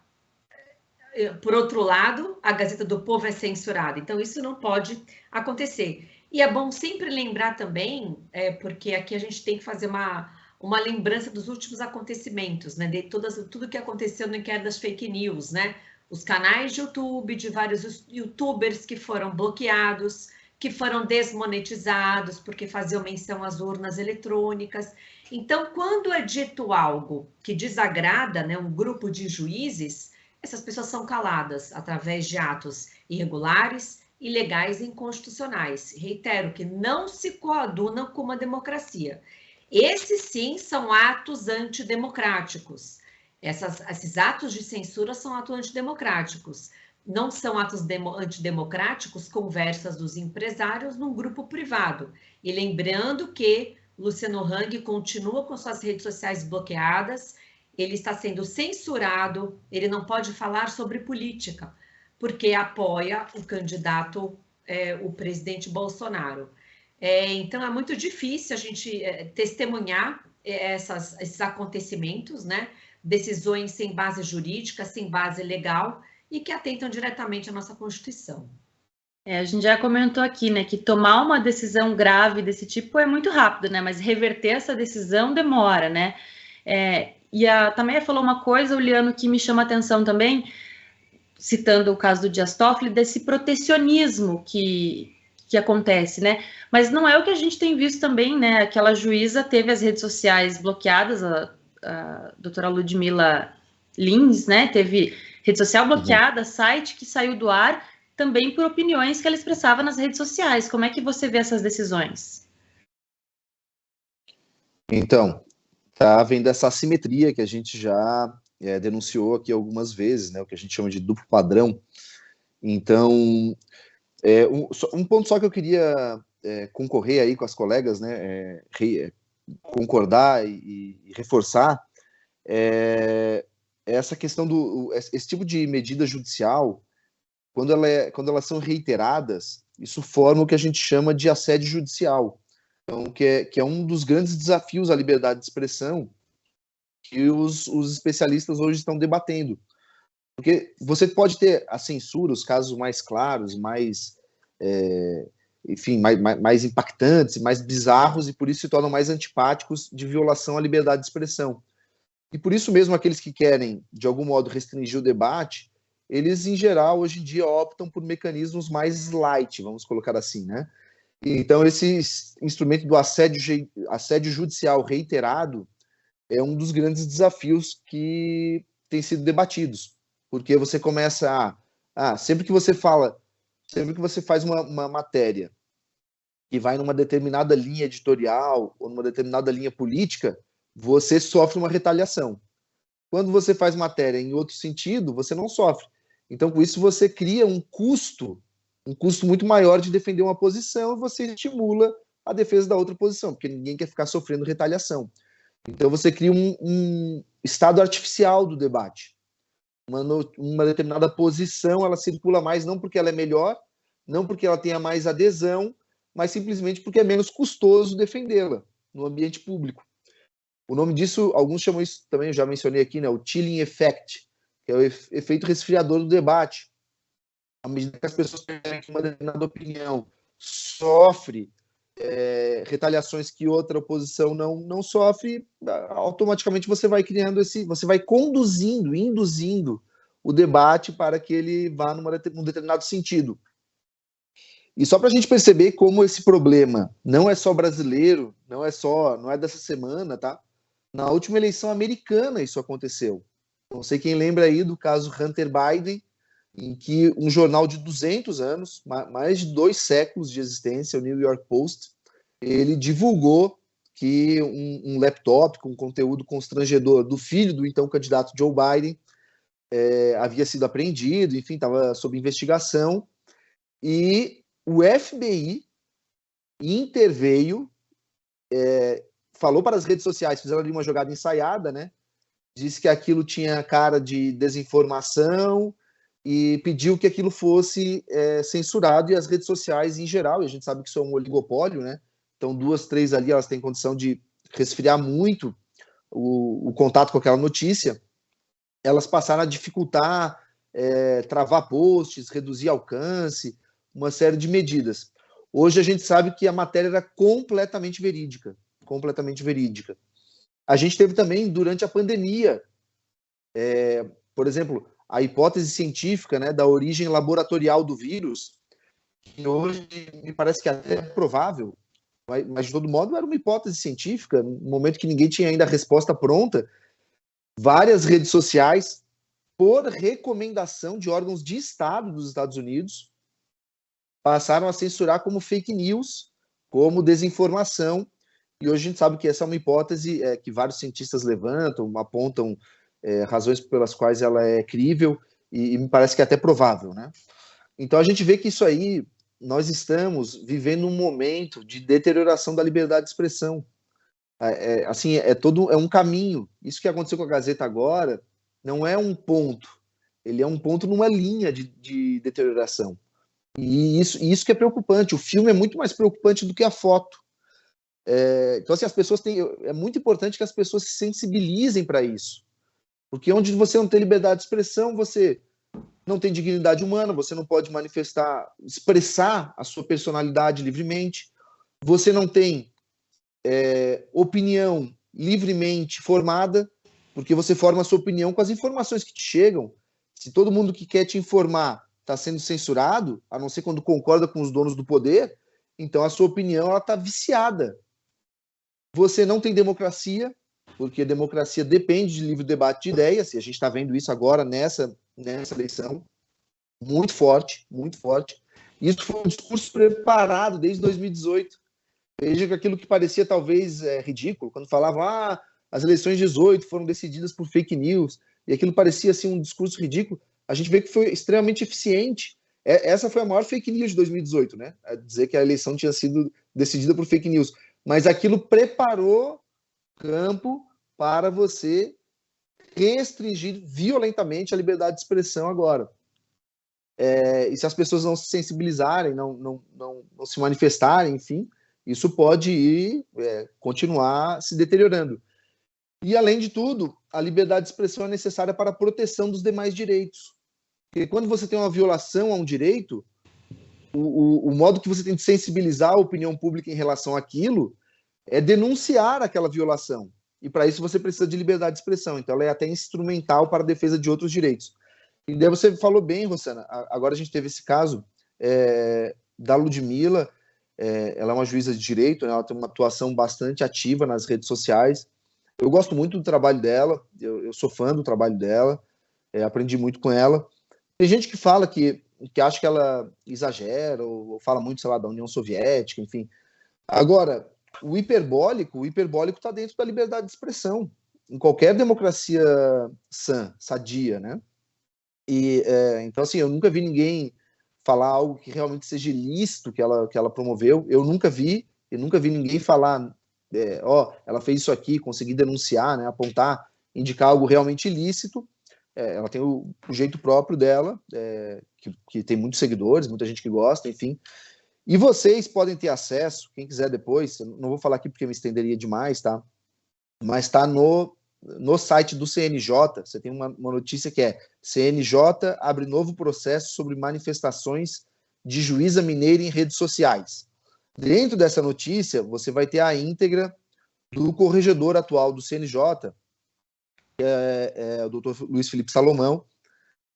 por outro lado, a Gazeta do Povo é censurada, então isso não pode acontecer. E é bom sempre lembrar também, porque aqui a gente tem que fazer uma lembrança dos últimos acontecimentos, né? De tudo que aconteceu no inquérito das fake news, né? Os canais de YouTube, de vários youtubers que foram bloqueados, que foram desmonetizados porque faziam menção às urnas eletrônicas. Então, quando é dito algo que desagrada, né, um grupo de juízes, essas pessoas são caladas através de atos irregulares, ilegais e inconstitucionais. Reitero que não se coadunam com uma democracia. Esses, sim, são atos antidemocráticos. Esses atos de censura são atos antidemocráticos. Não são atos antidemocráticos conversas dos empresários num grupo privado. E lembrando que Luciano Hang continua com suas redes sociais bloqueadas, ele está sendo censurado, ele não pode falar sobre política, porque apoia o candidato, o presidente Bolsonaro. Então, é muito difícil a gente testemunhar esses acontecimentos, né? Decisões sem base jurídica, sem base legal, e que atentam diretamente à nossa Constituição. A gente já comentou aqui, né, que tomar uma decisão grave desse tipo é muito rápido, né? Mas reverter essa decisão demora, né? E a Tameia falou uma coisa, Uliano, que me chama a atenção também, citando o caso do Dias Toffoli, desse protecionismo que acontece, né? Mas não é o que a gente tem visto também, né? Aquela juíza teve as redes sociais bloqueadas, a doutora Ludmila Lins, né? Teve rede social bloqueada, site que saiu do ar, também por opiniões que ela expressava nas redes sociais. Como é que você vê essas decisões? Então, tá havendo essa assimetria que a gente já denunciou aqui algumas vezes, né? O que a gente chama de duplo padrão. Então, um ponto só que eu queria concorrer aí com as colegas, né? Concordar e reforçar essa questão esse tipo de medida judicial, quando elas são reiteradas, isso forma o que a gente chama de assédio judicial. Então, que é um dos grandes desafios à liberdade de expressão que os especialistas hoje estão debatendo. Porque você pode ter a censura, os casos mais claros, mais impactantes, mais bizarros, e por isso se tornam mais antipáticos de violação à liberdade de expressão. E por isso mesmo aqueles que querem, de algum modo, restringir o debate, eles, em geral, hoje em dia, optam por mecanismos mais light, vamos colocar assim, né? Então, esse instrumento do assédio judicial reiterado, é um dos grandes desafios que tem sido debatidos, porque você começa sempre que você faz uma matéria que vai numa determinada linha editorial ou numa determinada linha política, você sofre uma retaliação. Quando você faz matéria em outro sentido, você não sofre. Então, com isso, você cria um custo muito maior de defender uma posição e você estimula a defesa da outra posição, porque ninguém quer ficar sofrendo retaliação. Então, você cria um estado artificial do debate. Uma determinada posição, ela circula mais não porque ela é melhor, não porque ela tenha mais adesão, mas simplesmente porque é menos custoso defendê-la no ambiente público. O nome disso, alguns chamam isso também, eu já mencionei aqui, né, o chilling effect, que é o efeito resfriador do debate. À medida que as pessoas percebem que uma determinada opinião sofre retaliações que outra oposição não sofre, automaticamente você vai criando você vai induzindo o debate para que ele vá num determinado sentido. E só para a gente perceber como esse problema não é só brasileiro, não é dessa semana, tá? Na última eleição americana isso aconteceu. Não sei quem lembra aí do caso Hunter Biden, em que um jornal de 200 anos, mais de 2 séculos de existência, o New York Post, ele divulgou que um laptop com conteúdo constrangedor do filho do então candidato Joe Biden havia sido apreendido, enfim, estava sob investigação, e o FBI interveio, falou para as redes sociais, fizeram ali uma jogada ensaiada, né? Disse que aquilo tinha cara de desinformação e pediu que aquilo fosse censurado, e as redes sociais em geral, e a gente sabe que isso é um oligopólio, né? Então 2, 3 ali, elas têm condição de resfriar muito o contato com aquela notícia, elas passaram a dificultar, travar posts, reduzir alcance, uma série de medidas. Hoje a gente sabe que a matéria era completamente verídica. A gente teve também, durante a pandemia, por exemplo, a hipótese científica, né, da origem laboratorial do vírus, que hoje me parece que até é provável, mas de todo modo era uma hipótese científica, no momento que ninguém tinha ainda a resposta pronta. Várias redes sociais, por recomendação de órgãos de Estado dos Estados Unidos, passaram a censurar como fake news, como desinformação, e hoje a gente sabe que essa é uma hipótese que vários cientistas levantam, apontam razões pelas quais ela é crível, e me parece que é até provável, né? Então a gente vê que isso aí, nós estamos vivendo um momento de deterioração da liberdade de expressão. Assim, é um caminho. Isso que aconteceu com a Gazeta agora não é um ponto, ele é um ponto numa linha de deterioração. E isso que é preocupante. O filme é muito mais preocupante do que a foto. Então, assim, é muito importante que as pessoas se sensibilizem para isso. Porque onde você não tem liberdade de expressão, você não tem dignidade humana, você não pode expressar a sua personalidade livremente, você não tem opinião livremente formada, porque você forma a sua opinião com as informações que te chegam. Se todo mundo que quer te informar está sendo censurado, a não ser quando concorda com os donos do poder, então a sua opinião está viciada. Você não tem democracia, porque democracia depende de livre debate de ideias, e a gente está vendo isso agora nessa eleição, muito forte, muito forte. Isso foi um discurso preparado desde 2018. Veja que aquilo que parecia talvez ridículo, quando falavam as eleições de 18 foram decididas por fake news, e aquilo parecia assim, um discurso ridículo, a gente vê que foi extremamente eficiente. Essa foi a maior fake news de 2018, né? A dizer que a eleição tinha sido decidida por fake news. Mas aquilo preparou campo para você restringir violentamente a liberdade de expressão agora. E se as pessoas não se sensibilizarem, não se manifestarem, enfim, isso pode continuar se deteriorando. E, além de tudo, a liberdade de expressão é necessária para a proteção dos demais direitos. Porque quando você tem uma violação a um direito, o modo que você tem de sensibilizar a opinião pública em relação àquilo é denunciar aquela violação. E, para isso, você precisa de liberdade de expressão. Então, ela é até instrumental para a defesa de outros direitos. E daí você falou bem, Rosana. Agora a gente teve esse caso da Ludmilla. Ela é uma juíza de direito, né? Ela tem uma atuação bastante ativa nas redes sociais. Eu gosto muito do trabalho dela, eu sou fã do trabalho dela, aprendi muito com ela. Tem gente que fala que acha que ela exagera, ou fala muito, sei lá, da União Soviética, enfim. Agora, o hiperbólico está dentro da liberdade de expressão, em qualquer democracia sã, sadia, né? E, então, assim, eu nunca vi ninguém falar algo que realmente seja ilícito que ela promoveu. Eu nunca vi ninguém falar, ela fez isso aqui, consegui denunciar, né, apontar, indicar algo realmente ilícito. Ela tem o jeito próprio dela, que tem muitos seguidores, muita gente que gosta, enfim. E vocês podem ter acesso, quem quiser depois, eu não vou falar aqui porque me estenderia demais, tá? Mas está no site do CNJ, você tem uma notícia que é: CNJ abre novo processo sobre manifestações de juíza mineira em redes sociais. Dentro dessa notícia, você vai ter a íntegra do corregedor atual do CNJ, que é o doutor Luiz Felipe Salomão,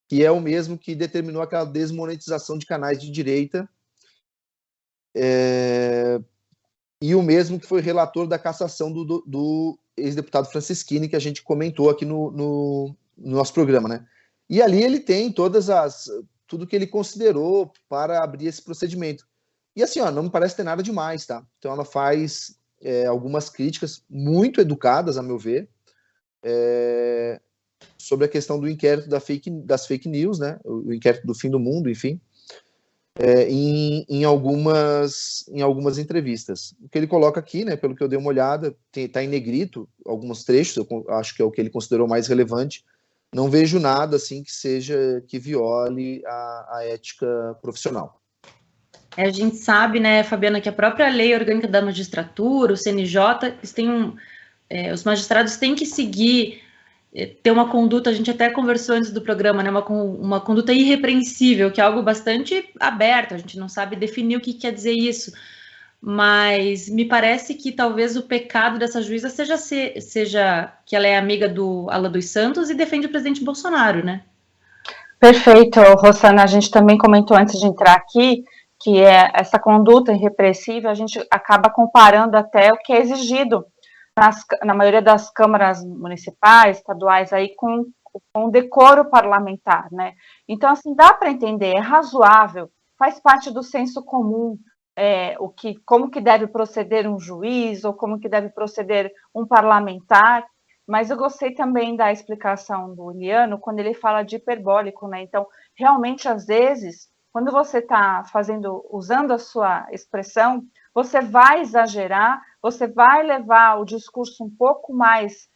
que é o mesmo que determinou aquela desmonetização de canais de direita, e o mesmo que foi relator da cassação do ex-deputado Francisquini, que a gente comentou aqui no nosso programa, né? E ali ele tem tudo que ele considerou para abrir esse procedimento. E assim, não me parece ter nada demais, tá? Então ela faz algumas críticas muito educadas, a meu ver, sobre a questão do inquérito das fake news, né? O inquérito do fim do mundo, enfim. Em algumas entrevistas. O que ele coloca aqui, né, pelo que eu dei uma olhada, está em negrito alguns trechos, eu acho que é o que ele considerou mais relevante. Não vejo nada assim que viole a ética profissional. A gente sabe, né, Fabiana, que a própria Lei Orgânica da Magistratura, o CNJ, os magistrados têm que seguir, ter uma conduta, a gente até conversou antes do programa, né, uma conduta irrepreensível, que é algo bastante aberto, a gente não sabe definir o que quer dizer isso, mas me parece que talvez o pecado dessa juíza seja que ela é amiga do Alan dos Santos e defende o presidente Bolsonaro, né? Perfeito, Rosana, a gente também comentou antes de entrar aqui, que essa conduta irrepressível, a gente acaba comparando até o que é exigido na maioria das câmaras municipais, estaduais, aí com decoro parlamentar, né? Então, assim, dá para entender, é razoável, faz parte do senso comum, como que deve proceder um juiz, ou como que deve proceder um parlamentar, mas eu gostei também da explicação do Liano, quando ele fala de hiperbólico, né? Então, realmente, às vezes, quando você está usando a sua expressão, você vai exagerar, você vai levar o discurso um pouco mais,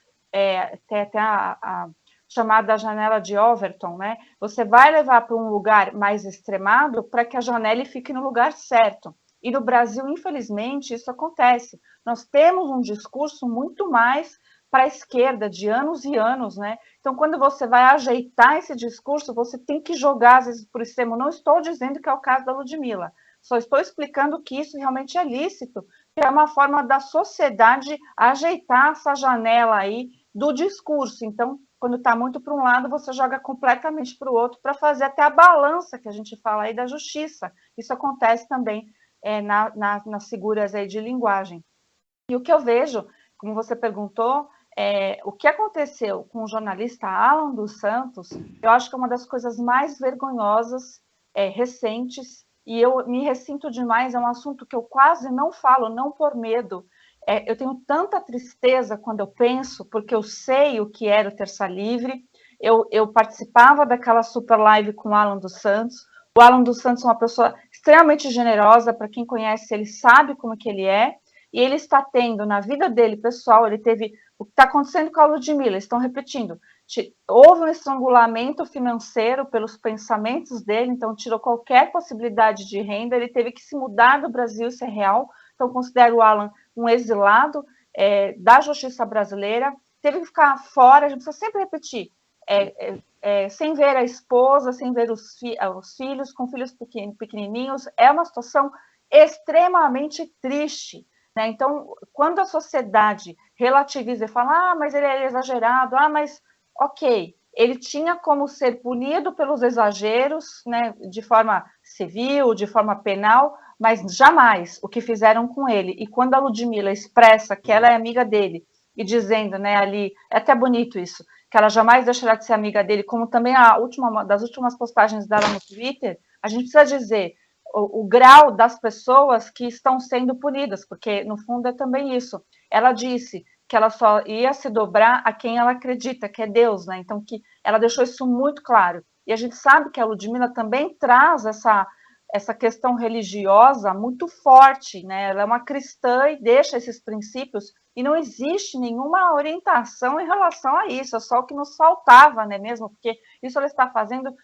tem até a chamada janela de Overton, né? Você vai levar para um lugar mais extremado para que a janela fique no lugar certo. E no Brasil, infelizmente, isso acontece. Nós temos um discurso muito mais para a esquerda, de anos e anos, né? Então, quando você vai ajeitar esse discurso, você tem que jogar, às vezes, por extremo. Não estou dizendo que é o caso da Ludmilla, só estou explicando que isso realmente é lícito, que é uma forma da sociedade ajeitar essa janela aí do discurso. Então, quando está muito para um lado, você joga completamente para o outro, para fazer até a balança que a gente fala aí da justiça. Isso acontece também nas figuras aí de linguagem. E o que eu vejo, como você perguntou, o que aconteceu com o jornalista Alan dos Santos, eu acho que é uma das coisas mais vergonhosas recentes, e eu me ressinto demais, é um assunto que eu quase não falo, não por medo. Eu tenho tanta tristeza quando eu penso, porque eu sei o que era o Terça Livre, eu participava daquela super live com o Alan dos Santos. O Alan dos Santos é uma pessoa extremamente generosa, para quem conhece, ele sabe como que ele é, e ele está tendo, na vida dele, pessoal, ele teve o que está acontecendo com a Ludmilla, eles estão repetindo, houve um estrangulamento financeiro pelos pensamentos dele, então tirou qualquer possibilidade de renda, ele teve que se mudar do Brasil, isso é real, então considero o Alan um exilado da justiça brasileira, teve que ficar fora, a gente precisa sempre repetir, sem ver a esposa, sem ver os filhos, com filhos pequenininhos, é uma situação extremamente triste, né? Então, quando a sociedade relativiza e fala, mas ele é exagerado, mas ok, ele tinha como ser punido pelos exageros, né, de forma civil, de forma penal, mas jamais o que fizeram com ele. E quando a Ludmilla expressa que ela é amiga dele e dizendo, né, ali, é até bonito isso, que ela jamais deixará de ser amiga dele, como também uma das últimas postagens dela no Twitter, a gente precisa dizer o grau das pessoas que estão sendo punidas, porque no fundo é também isso. Ela disse que ela só ia se dobrar a quem ela acredita, que é Deus, né? Então que ela deixou isso muito claro. E a gente sabe que a Ludmilla também traz essa questão religiosa muito forte, né? Ela é uma cristã e deixa esses princípios, e não existe nenhuma orientação em relação a isso, é só o que nos faltava, né mesmo? Porque isso ela está fazendo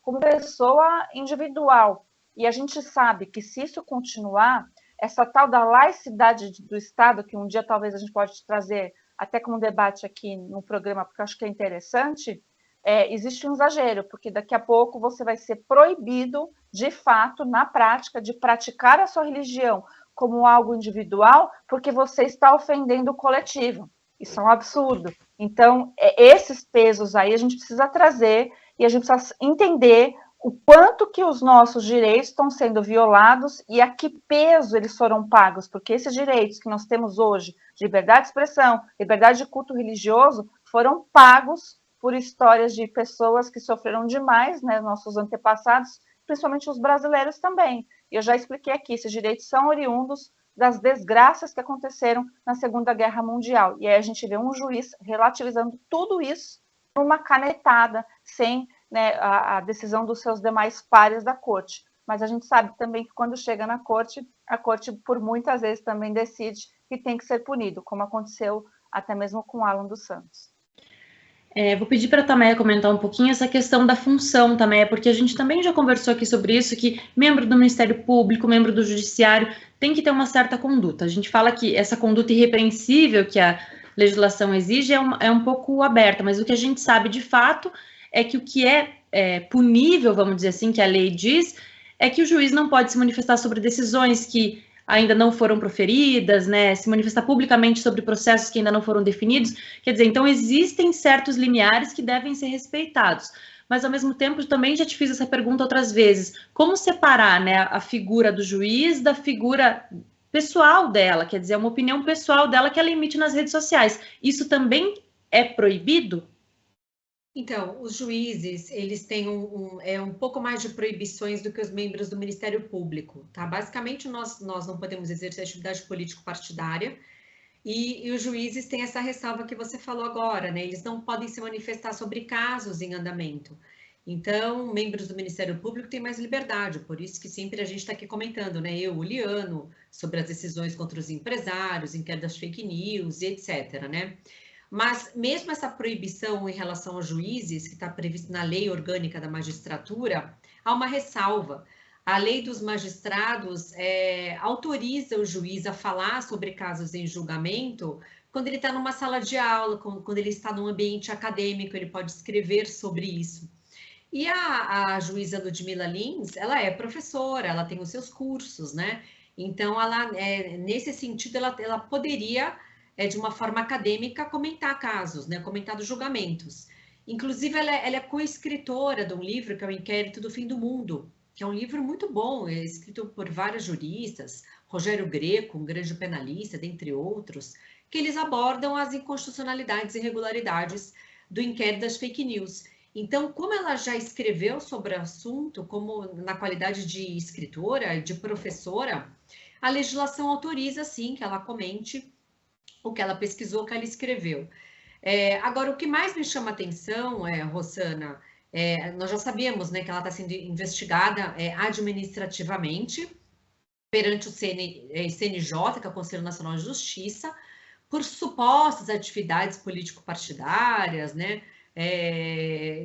como pessoa individual. E a gente sabe que se isso continuar, essa tal da laicidade do Estado, que um dia talvez a gente pode trazer até como debate aqui no programa, porque eu acho que é interessante, existe um exagero, porque daqui a pouco você vai ser proibido, de fato, na prática, de praticar a sua religião como algo individual, porque você está ofendendo o coletivo. Isso é um absurdo. Então, esses pesos aí a gente precisa trazer e a gente precisa entender o quanto que os nossos direitos estão sendo violados e a que peso eles foram pagos, porque esses direitos que nós temos hoje, de liberdade de expressão, liberdade de culto religioso, foram pagos por histórias de pessoas que sofreram demais, né, nossos antepassados, principalmente os brasileiros também. E eu já expliquei aqui, esses direitos são oriundos das desgraças que aconteceram na Segunda Guerra Mundial. E aí a gente vê um juiz relativizando tudo isso numa canetada, sem, né, a decisão dos seus demais pares da corte. Mas a gente sabe também que quando chega na corte, a corte por muitas vezes também decide que tem que ser punido, como aconteceu até mesmo com Alan dos Santos. Vou pedir para a Tameia comentar um pouquinho essa questão da função, Tameia, porque a gente também já conversou aqui sobre isso, que membro do Ministério Público, membro do Judiciário, tem que ter uma certa conduta. A gente fala que essa conduta irrepreensível que a legislação exige é um pouco aberta, mas o que a gente sabe de fato é que o que é punível, vamos dizer assim, que a lei diz, é que o juiz não pode se manifestar sobre decisões que ainda não foram proferidas, né, se manifestar publicamente sobre processos que ainda não foram definidos. Quer dizer, então existem certos limiares que devem ser respeitados. Mas, ao mesmo tempo, também já te fiz essa pergunta outras vezes. Como separar, né, a figura do juiz da figura pessoal dela? Quer dizer, uma opinião pessoal dela que ela emite nas redes sociais. Isso também é proibido? Então, os juízes, eles têm um pouco mais de proibições do que os membros do Ministério Público, tá? Basicamente, nós não podemos exercer atividade político-partidária e os juízes têm essa ressalva que você falou agora, né? Eles não podem se manifestar sobre casos em andamento. Então, membros do Ministério Público têm mais liberdade, por isso que sempre a gente está aqui comentando, né? Eu, o Liano, sobre as decisões contra os empresários, inquérito das fake news, etc., né? Mas mesmo essa proibição em relação aos juízes, que está prevista na lei orgânica da magistratura, há uma ressalva. A lei dos magistrados autoriza o juiz a falar sobre casos em julgamento quando ele está numa sala de aula, quando ele está num ambiente acadêmico, ele pode escrever sobre isso. E a juíza Ludmilla Lins, ela é professora, ela tem os seus cursos, né? Então, ela, nesse sentido, ela poderia de uma forma acadêmica, comentar casos, né? Comentar dos julgamentos. Inclusive, ela é co-escritora de um livro que é o Inquérito do Fim do Mundo, que é um livro muito bom, escrito por vários juristas, Rogério Greco, um grande penalista, dentre outros, que eles abordam as inconstitucionalidades e irregularidades do inquérito das fake news. Então, como ela já escreveu sobre o assunto, como na qualidade de escritora, de professora, a legislação autoriza, sim, que ela comente o que ela pesquisou, o que ela escreveu. Agora, o que mais me chama a atenção, Rosana, nós já sabemos, né, que ela está sendo investigada administrativamente perante o CNJ, que é o Conselho Nacional de Justiça, por supostas atividades político-partidárias, né,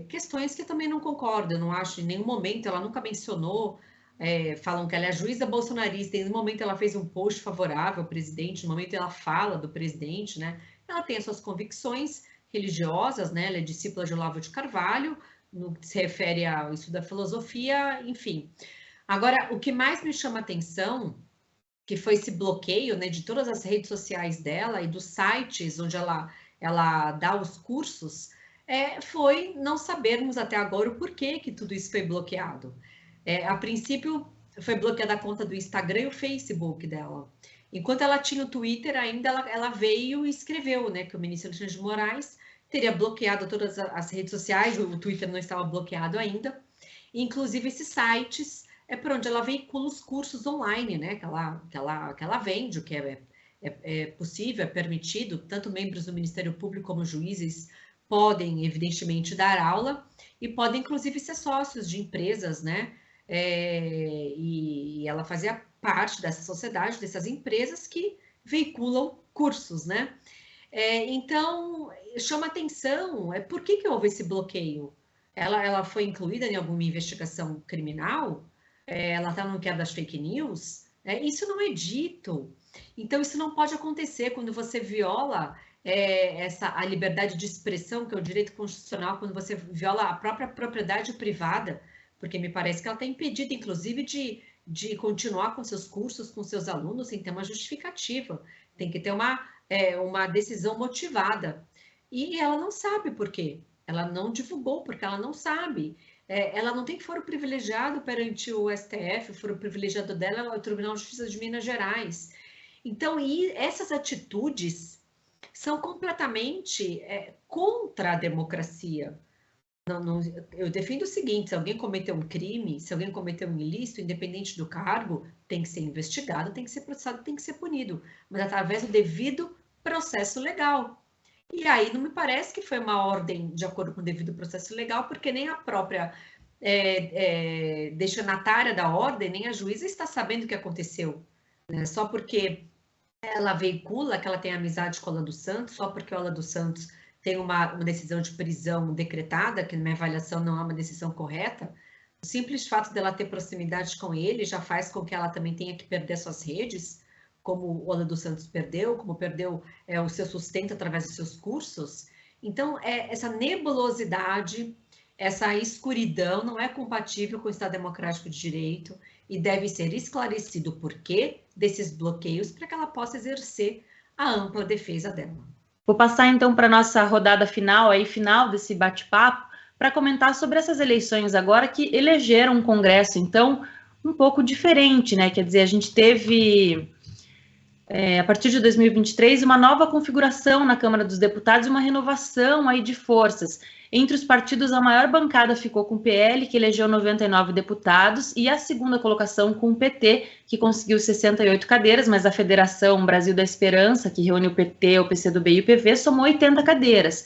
questões que eu também não concordo, eu não acho em nenhum momento, ela nunca mencionou. Falam que ela é juíza bolsonarista, em um momento ela fez um post favorável ao presidente, no momento ela fala do presidente, né? Ela tem as suas convicções religiosas, né? Ela é discípula de Olavo de Carvalho, no que se refere ao estudo da filosofia, enfim. Agora, o que mais me chama atenção, que foi esse bloqueio, né, de todas as redes sociais dela e dos sites onde ela dá os cursos, foi não sabermos até agora o porquê que tudo isso foi bloqueado. A princípio, foi bloqueada a conta do Instagram e o Facebook dela. Enquanto ela tinha o Twitter, ainda ela veio e escreveu, né, que o ministro Alexandre de Moraes teria bloqueado todas as redes sociais, o Twitter não estava bloqueado ainda, inclusive esses sites é por onde ela veicula os cursos online, né, que ela vende, o que é possível, é permitido, tanto membros do Ministério Público como juízes podem, evidentemente, dar aula e podem, inclusive, ser sócios de empresas, né, e ela fazia parte dessa sociedade, dessas empresas que veiculam cursos, né? Então, chama atenção, por que houve esse bloqueio? Ela foi incluída em alguma investigação criminal? Ela está no que é das fake news? Isso não é dito. Então, isso não pode acontecer quando você viola a liberdade de expressão, que é o direito constitucional, quando você viola a própria propriedade privada, porque me parece que ela está impedida, inclusive, de continuar com seus cursos, com seus alunos, sem ter uma justificativa. Tem que ter uma decisão motivada. E ela não sabe por quê. Ela não divulgou, porque ela não sabe. Ela não tem foro privilegiado perante o STF, o foro privilegiado dela é o Tribunal de Justiça de Minas Gerais. Então, essas atitudes são completamente contra a democracia. Eu defendo o seguinte: se alguém cometeu um crime, se alguém cometeu um ilícito, independente do cargo, tem que ser investigado, tem que ser processado, tem que ser punido, mas através do devido processo legal. E aí não me parece que foi uma ordem de acordo com o devido processo legal, porque nem a própria destinatária da ordem, nem a juíza está sabendo o que aconteceu, né? Só porque ela veicula que ela tem amizade com a Ola dos Santos, só porque a Ola dos Santos tem uma decisão de prisão decretada, que na minha avaliação não é uma decisão correta, o simples fato dela ter proximidade com ele já faz com que ela também tenha que perder suas redes, como o Ola dos Santos perdeu, como perdeu o seu sustento através dos seus cursos. Então, essa nebulosidade, essa escuridão não é compatível com o Estado Democrático de Direito e deve ser esclarecido o porquê desses bloqueios para que ela possa exercer a ampla defesa dela. Vou passar então para a nossa rodada final desse bate-papo, para comentar sobre essas eleições agora que elegeram um Congresso, então, um pouco diferente, né? Quer dizer, a gente teve, a partir de 2023, uma nova configuração na Câmara dos Deputados e uma renovação aí de forças. Entre os partidos, a maior bancada ficou com o PL, que elegeu 99 deputados, e a segunda colocação com o PT, que conseguiu 68 cadeiras, mas a Federação Brasil da Esperança, que reúne o PT, o PCdoB e o PV, somou 80 cadeiras.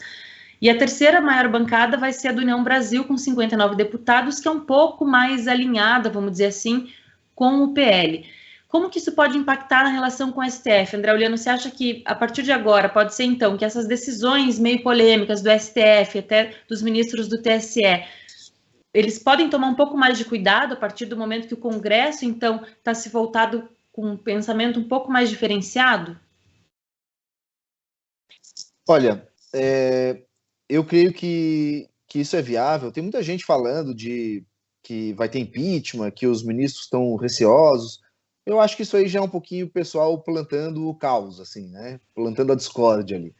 E a terceira maior bancada vai ser a do União Brasil, com 59 deputados, que é um pouco mais alinhada, vamos dizer assim, com o PL. Como que isso pode impactar na relação com o STF? André Uliano, você acha que, a partir de agora, pode ser, então, que essas decisões meio polêmicas do STF, até dos ministros do TSE, eles podem tomar um pouco mais de cuidado a partir do momento que o Congresso, então, está se voltado com um pensamento um pouco mais diferenciado? Olha, eu creio que isso é viável. Tem muita gente falando de que vai ter impeachment, que os ministros estão receosos. Eu acho que isso aí já é um pouquinho o pessoal plantando o caos, assim, né? Plantando a discórdia ali.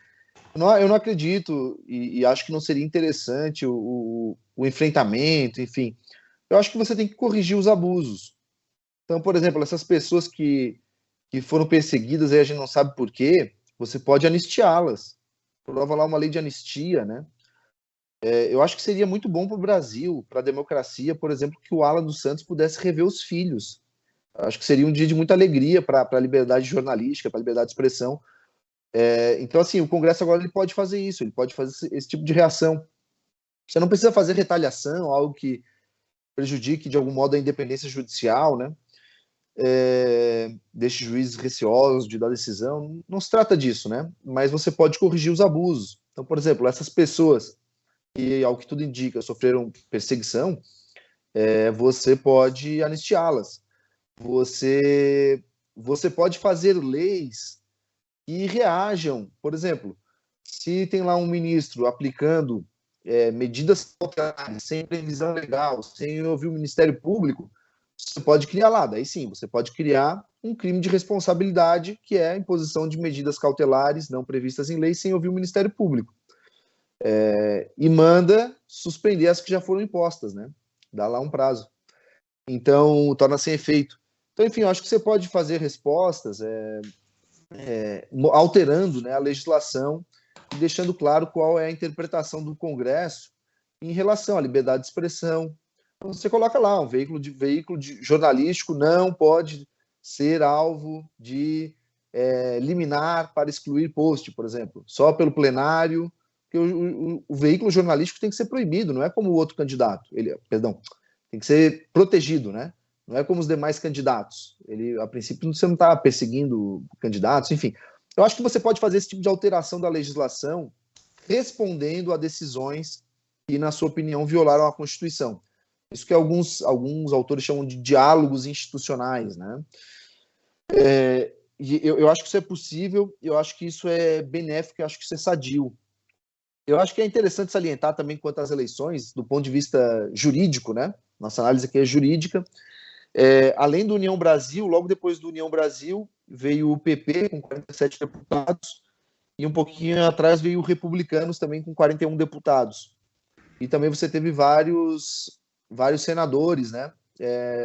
Eu não acredito e acho que não seria interessante o enfrentamento, enfim. Eu acho que você tem que corrigir os abusos. Então, por exemplo, essas pessoas que foram perseguidas, aí a gente não sabe por quê, você pode anistiá-las. Prova lá uma lei de anistia, né? Eu acho que seria muito bom para o Brasil, para a democracia, por exemplo, que o Alan dos Santos pudesse rever os filhos. Acho que seria um dia de muita alegria para a liberdade jornalística, para a liberdade de expressão. Então, assim, o Congresso agora ele pode fazer isso, ele pode fazer esse tipo de reação. Você não precisa fazer retaliação, algo que prejudique de algum modo a independência judicial, né? Deixe juízes receosos de dar decisão. Não se trata disso, né? Mas você pode corrigir os abusos. Então, por exemplo, essas pessoas que, ao que tudo indica, sofreram perseguição, você pode anistiá-las. Você pode fazer leis que reajam. Por exemplo, se tem lá um ministro aplicando medidas cautelares sem previsão legal, sem ouvir o Ministério Público, você pode criar lá, daí sim, você pode criar um crime de responsabilidade, que é a imposição de medidas cautelares não previstas em lei sem ouvir o Ministério Público. E manda suspender as que já foram impostas, né? Dá lá um prazo. Então, torna sem efeito. Então, enfim, eu acho que você pode fazer respostas alterando, né, a legislação e deixando claro qual é a interpretação do Congresso em relação à liberdade de expressão. Então, você coloca lá, um veículo jornalístico não pode ser alvo de liminar para excluir post, por exemplo, só pelo plenário, porque o veículo jornalístico tem que ser proibido, não é como o outro candidato, tem que ser protegido, né? Não é como os demais candidatos. A princípio, você não está perseguindo candidatos, enfim. Eu acho que você pode fazer esse tipo de alteração da legislação respondendo a decisões que, na sua opinião, violaram a Constituição. Isso que alguns autores chamam de diálogos institucionais, né? Eu acho que isso é possível, eu acho que isso é benéfico, eu acho que isso é sadio. Eu acho que é interessante salientar também quanto às eleições, do ponto de vista jurídico, né? Nossa análise aqui é jurídica. Além do União Brasil, logo depois do União Brasil, veio o PP com 47 deputados, e um pouquinho atrás veio o Republicanos também com 41 deputados. E também você teve vários senadores, né?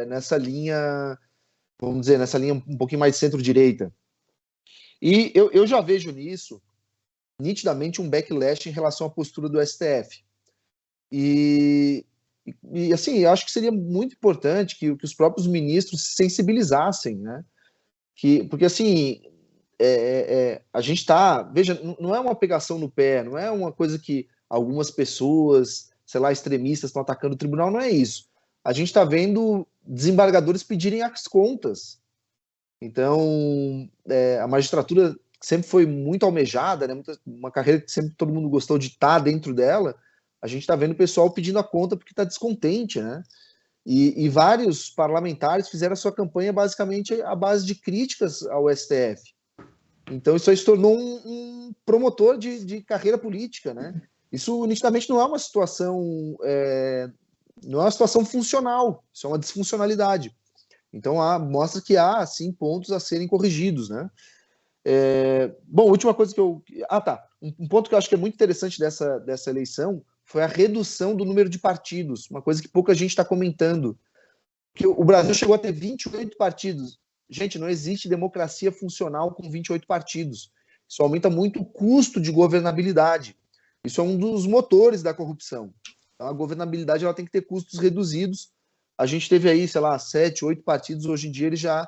Nessa linha, vamos dizer, nessa linha um pouquinho mais centro-direita. E eu já vejo nisso, nitidamente, um backlash em relação à postura do STF. E assim, eu acho que seria muito importante que os próprios ministros se sensibilizassem, né? Porque, assim, a gente está... Veja, não é uma pegação no pé, não é uma coisa que algumas pessoas, sei lá, extremistas estão atacando o tribunal, não é isso. A gente está vendo desembargadores pedirem as contas. Então, a magistratura sempre foi muito almejada, né? Uma carreira que sempre todo mundo gostou de estar dentro dela. A gente está vendo o pessoal pedindo a conta porque está descontente, né? E vários parlamentares fizeram a sua campanha basicamente à base de críticas ao STF. Então isso aí se tornou um promotor de carreira política, né? Isso nitidamente não é uma situação funcional, isso é uma disfuncionalidade. Então mostra que há, sim, pontos a serem corrigidos, né? Bom, última coisa que eu... Um ponto que eu acho que é muito interessante dessa eleição foi a redução do número de partidos, uma coisa que pouca gente está comentando. Que o Brasil chegou a ter 28 partidos. Gente, não existe democracia funcional com 28 partidos. Isso aumenta muito o custo de governabilidade. Isso é um dos motores da corrupção. Então, a governabilidade ela tem que ter custos reduzidos. A gente teve aí, sei lá, 7, 8 partidos. Hoje em dia eles já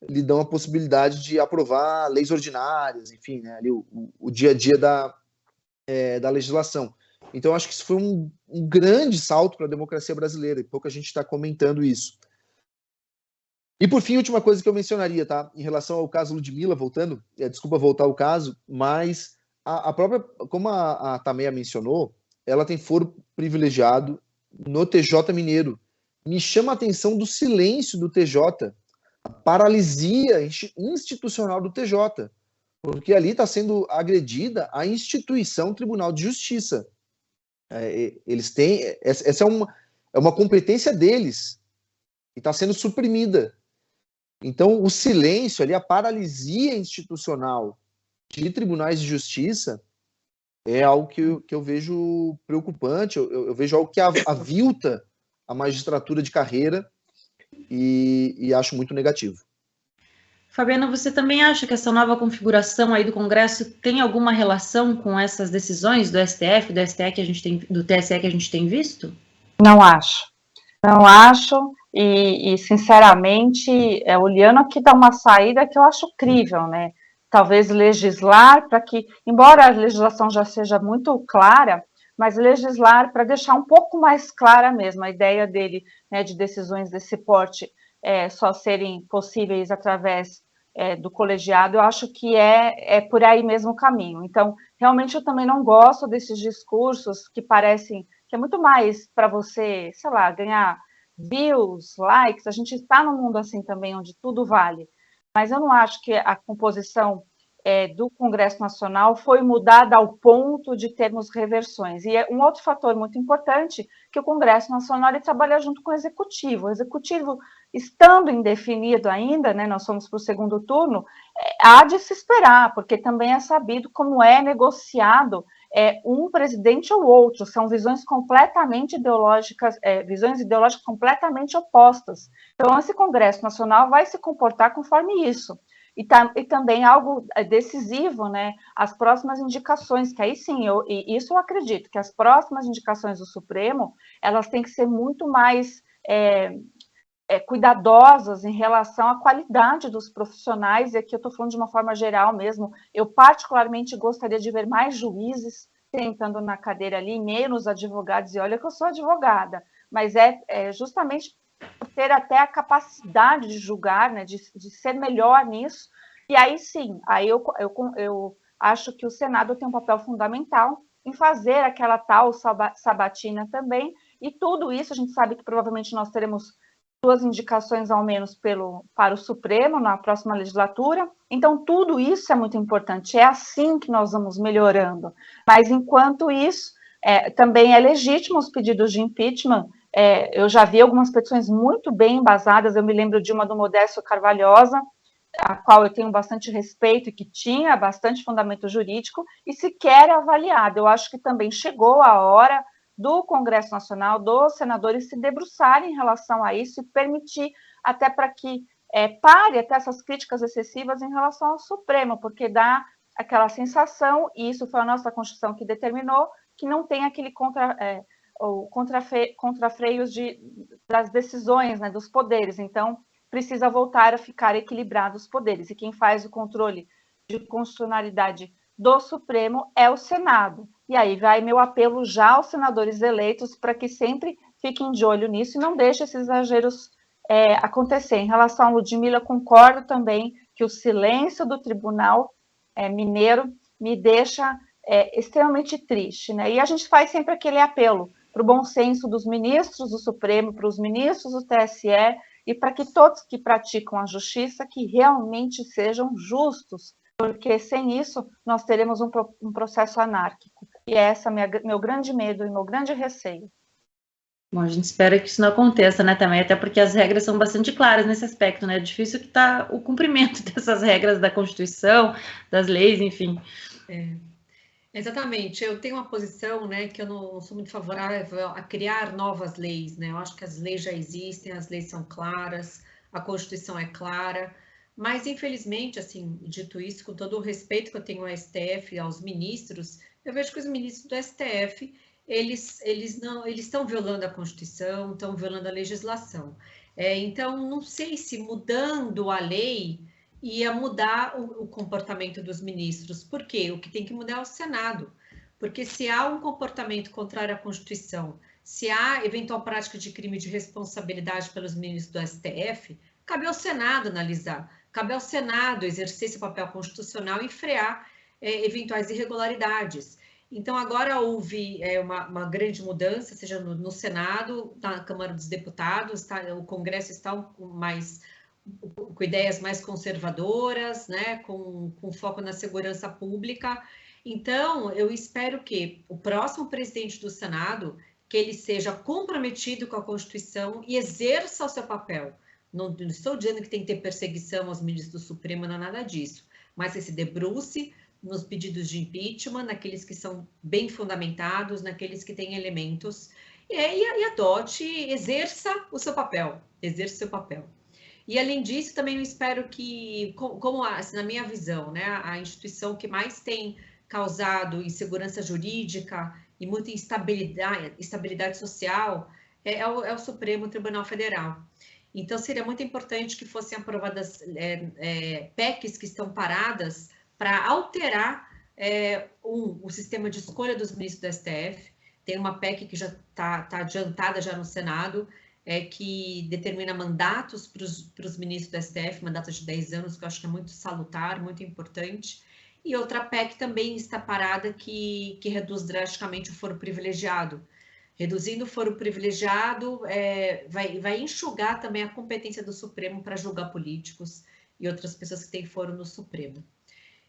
lhe dão a possibilidade de aprovar leis ordinárias, enfim, né, ali o dia a dia da legislação. Então, acho que isso foi um grande salto para a democracia brasileira, e pouca gente está comentando isso. E, por fim, a última coisa que eu mencionaria, tá? Em relação ao caso Ludmilla, voltando, desculpa voltar ao caso, mas a própria, como a Tameia mencionou, ela tem foro privilegiado no TJ Mineiro. Me chama a atenção do silêncio do TJ, a paralisia institucional do TJ, porque ali está sendo agredida a instituição Tribunal de Justiça. Eles têm... Essa é uma competência deles, e está sendo suprimida. Então, o silêncio ali, a paralisia institucional de tribunais de justiça é algo que eu vejo preocupante, eu vejo algo que avilta a magistratura de carreira e acho muito negativo. Fabiana, você também acha que essa nova configuração aí do Congresso tem alguma relação com essas decisões do STF, do TSE que a gente tem visto? Não acho. Não acho, e sinceramente, olhando aqui dá uma saída que eu acho crível, né? Talvez legislar para que, embora a legislação já seja muito clara, mas legislar para deixar um pouco mais clara mesmo a ideia dele, né, de decisões desse porte só serem possíveis através do colegiado. Eu acho que é por aí mesmo o caminho. Então, realmente eu também não gosto desses discursos que parecem que é muito mais para você, sei lá, ganhar views, likes. A gente está num mundo assim também, onde tudo vale. Mas eu não acho que a composição do Congresso Nacional foi mudada ao ponto de termos reversões. E é um outro fator muito importante, que o Congresso Nacional ele trabalha junto com o Executivo. O Executivo, estando indefinido ainda, né, nós fomos para o segundo turno, há de se esperar, porque também é sabido como é negociado um presidente ou outro, são visões completamente ideológicas, visões ideológicas completamente opostas. Então, esse Congresso Nacional vai se comportar conforme isso. E também algo decisivo, né? As próximas indicações, que aí sim, isso eu acredito, que as próximas indicações do Supremo, elas têm que ser muito mais cuidadosas em relação à qualidade dos profissionais, e aqui eu estou falando de uma forma geral mesmo. Eu particularmente gostaria de ver mais juízes sentando na cadeira ali, menos advogados, e olha que eu sou advogada, mas justamente ter até a capacidade de julgar, né, de ser melhor nisso, e aí sim, aí eu acho que o Senado tem um papel fundamental em fazer aquela tal sabatina também, e tudo isso a gente sabe que provavelmente nós teremos 2 indicações ao menos para o Supremo na próxima legislatura, então tudo isso é muito importante, é assim que nós vamos melhorando, mas enquanto isso, também é legítimo os pedidos de impeachment. Eu já vi algumas petições muito bem embasadas, eu me lembro de uma do Modécio Carvalhosa, a qual eu tenho bastante respeito e que tinha bastante fundamento jurídico, e sequer é avaliada. Eu acho que também chegou a hora do Congresso Nacional, dos senadores se debruçarem em relação a isso e permitir até para que pare até essas críticas excessivas em relação ao Supremo, porque dá aquela sensação, e isso foi a nossa Constituição que determinou, que não tem aquele contrafreios das decisões, né, dos poderes. Então, precisa voltar a ficar equilibrados os poderes. E quem faz o controle de constitucionalidade do Supremo é o Senado. E aí vai meu apelo já aos senadores eleitos para que sempre fiquem de olho nisso e não deixem esses exageros acontecer. Em relação a Ludmilla, concordo também que o silêncio do Tribunal Mineiro me deixa extremamente triste, né? E a gente faz sempre aquele apelo para o bom senso dos ministros do Supremo, para os ministros do TSE, e para que todos que praticam a justiça, que realmente sejam justos, porque sem isso nós teremos um processo anárquico. E esse é meu grande medo e meu grande receio. Bom, a gente espera que isso não aconteça, né, também, até porque as regras são bastante claras nesse aspecto, né? É difícil que está o cumprimento dessas regras da Constituição, das leis, enfim. Exatamente, eu tenho uma posição, né, que eu não sou muito favorável a criar novas leis, né? Eu acho que as leis já existem, as leis são claras, a Constituição é clara, mas infelizmente, assim, dito isso, com todo o respeito que eu tenho ao STF e aos ministros, eu vejo que os ministros do STF, eles estão violando a Constituição, estão violando a legislação. Então, não sei se mudando a lei ia mudar o comportamento dos ministros. Por quê? O que tem que mudar é o Senado. Porque se há um comportamento contrário à Constituição, se há eventual prática de crime de responsabilidade pelos ministros do STF, cabe ao Senado analisar, cabe ao Senado exercer seu papel constitucional e frear eventuais irregularidades. Então, agora houve uma grande mudança, seja no Senado, na Câmara dos Deputados, o Congresso está com ideias mais conservadoras, né, com foco na segurança pública. Então, eu espero que o próximo presidente do Senado, que ele seja comprometido com a Constituição e exerça o seu papel. Não estou dizendo que tem que ter perseguição aos ministros do Supremo, não é nada disso, mas que se debruce nos pedidos de impeachment, naqueles que são bem fundamentados, naqueles que têm elementos, e adote, exerça o seu papel, E, além disso, também eu espero que, como assim, na minha visão, né, a instituição que mais tem causado insegurança jurídica e muita instabilidade social é o Supremo Tribunal Federal. Então, seria muito importante que fossem aprovadas PECs que estão paradas para alterar o sistema de escolha dos ministros do STF. Tem uma PEC que já está adiantada já no Senado, que determina mandatos para os ministros do STF, mandatos de 10 anos, que eu acho que é muito salutar, muito importante. E outra PEC também está parada, que reduz drasticamente o foro privilegiado. Reduzindo o foro privilegiado, vai enxugar também a competência do Supremo para julgar políticos e outras pessoas que têm foro no Supremo.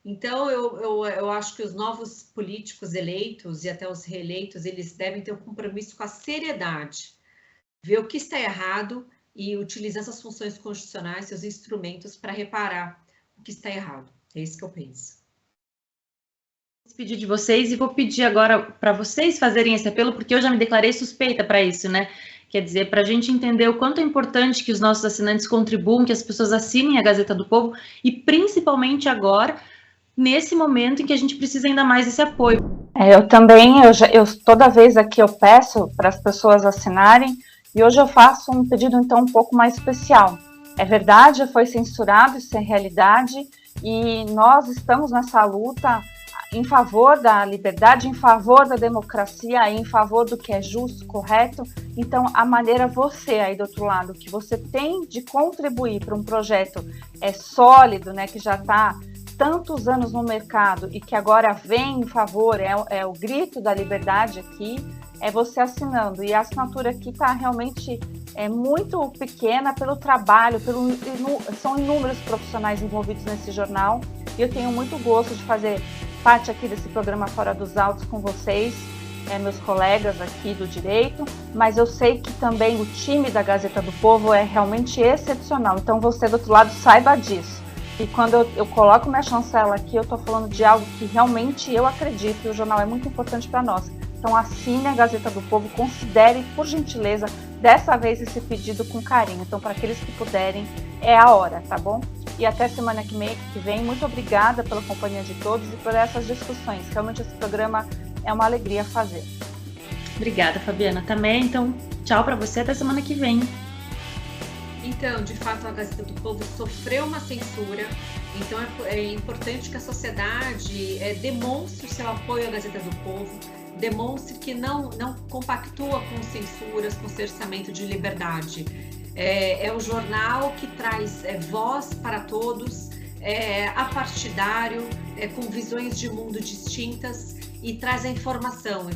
Então, eu acho que os novos políticos eleitos e até os reeleitos, eles devem ter um compromisso com a seriedade, ver o que está errado e utilizar essas funções constitucionais, seus instrumentos, para reparar o que está errado. É isso que eu penso. Despedir de vocês e vou pedir agora para vocês fazerem esse apelo, porque eu já me declarei suspeita para isso, né? Quer dizer, para a gente entender o quanto é importante que os nossos assinantes contribuam, que as pessoas assinem a Gazeta do Povo, e principalmente agora, nesse momento em que a gente precisa ainda mais desse apoio. Eu também, eu toda vez aqui eu peço para as pessoas assinarem, e hoje eu faço um pedido então um pouco mais especial. É verdade, foi censurado, isso é realidade, e nós estamos nessa luta em favor da liberdade, em favor da democracia, em favor do que é justo, correto. Então, a maneira você aí do outro lado, que você tem de contribuir para um projeto sólido, né, que já está tantos anos no mercado e que agora vem em favor, é o grito da liberdade aqui, é você assinando. E a assinatura aqui está realmente muito pequena pelo trabalho, são inúmeros profissionais envolvidos nesse jornal, e eu tenho muito gosto de fazer parte aqui desse programa Fora dos Autos com vocês, meus colegas aqui do direito, mas eu sei que também o time da Gazeta do Povo é realmente excepcional, então você do outro lado saiba disso. E quando eu coloco minha chancela aqui, eu estou falando de algo que realmente eu acredito, e o jornal é muito importante para nós. Então assine a Gazeta do Povo, considere, por gentileza, dessa vez esse pedido com carinho. Então, para aqueles que puderem, é a hora, tá bom? E até semana que vem. Muito obrigada pela companhia de todos e por essas discussões. Realmente esse programa é uma alegria fazer. Obrigada, Fabiana, também. Então, tchau para você, até semana que vem. Então, de fato, a Gazeta do Povo sofreu uma censura, então é importante que a sociedade demonstre o seu apoio à Gazeta do Povo, demonstre que não compactua com censuras, com cerceamento de liberdade. É um jornal que traz voz para todos, apartidário, com visões de mundo distintas, e traz a informação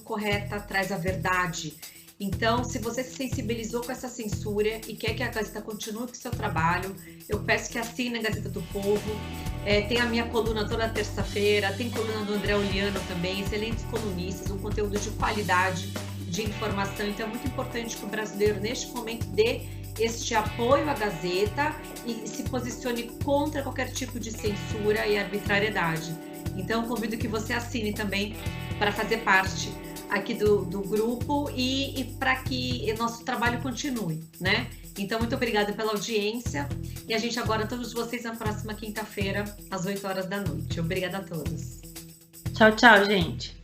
correta, traz a verdade. Então, se você se sensibilizou com essa censura e quer que a Gazeta continue com o seu trabalho, eu peço que assine a Gazeta do Povo. Tem a minha coluna toda terça-feira, tem coluna do André Oliano também, excelentes colunistas, um conteúdo de qualidade, de informação. Então, é muito importante que o brasileiro, neste momento, dê este apoio à Gazeta e se posicione contra qualquer tipo de censura e arbitrariedade. Então, convido que você assine também para fazer parte aqui do grupo e para que o nosso trabalho continue, né? Então, muito obrigada pela audiência, e a gente aguarda todos vocês na próxima quinta-feira, às 8 horas da noite. Obrigada a todos. Tchau, tchau, gente.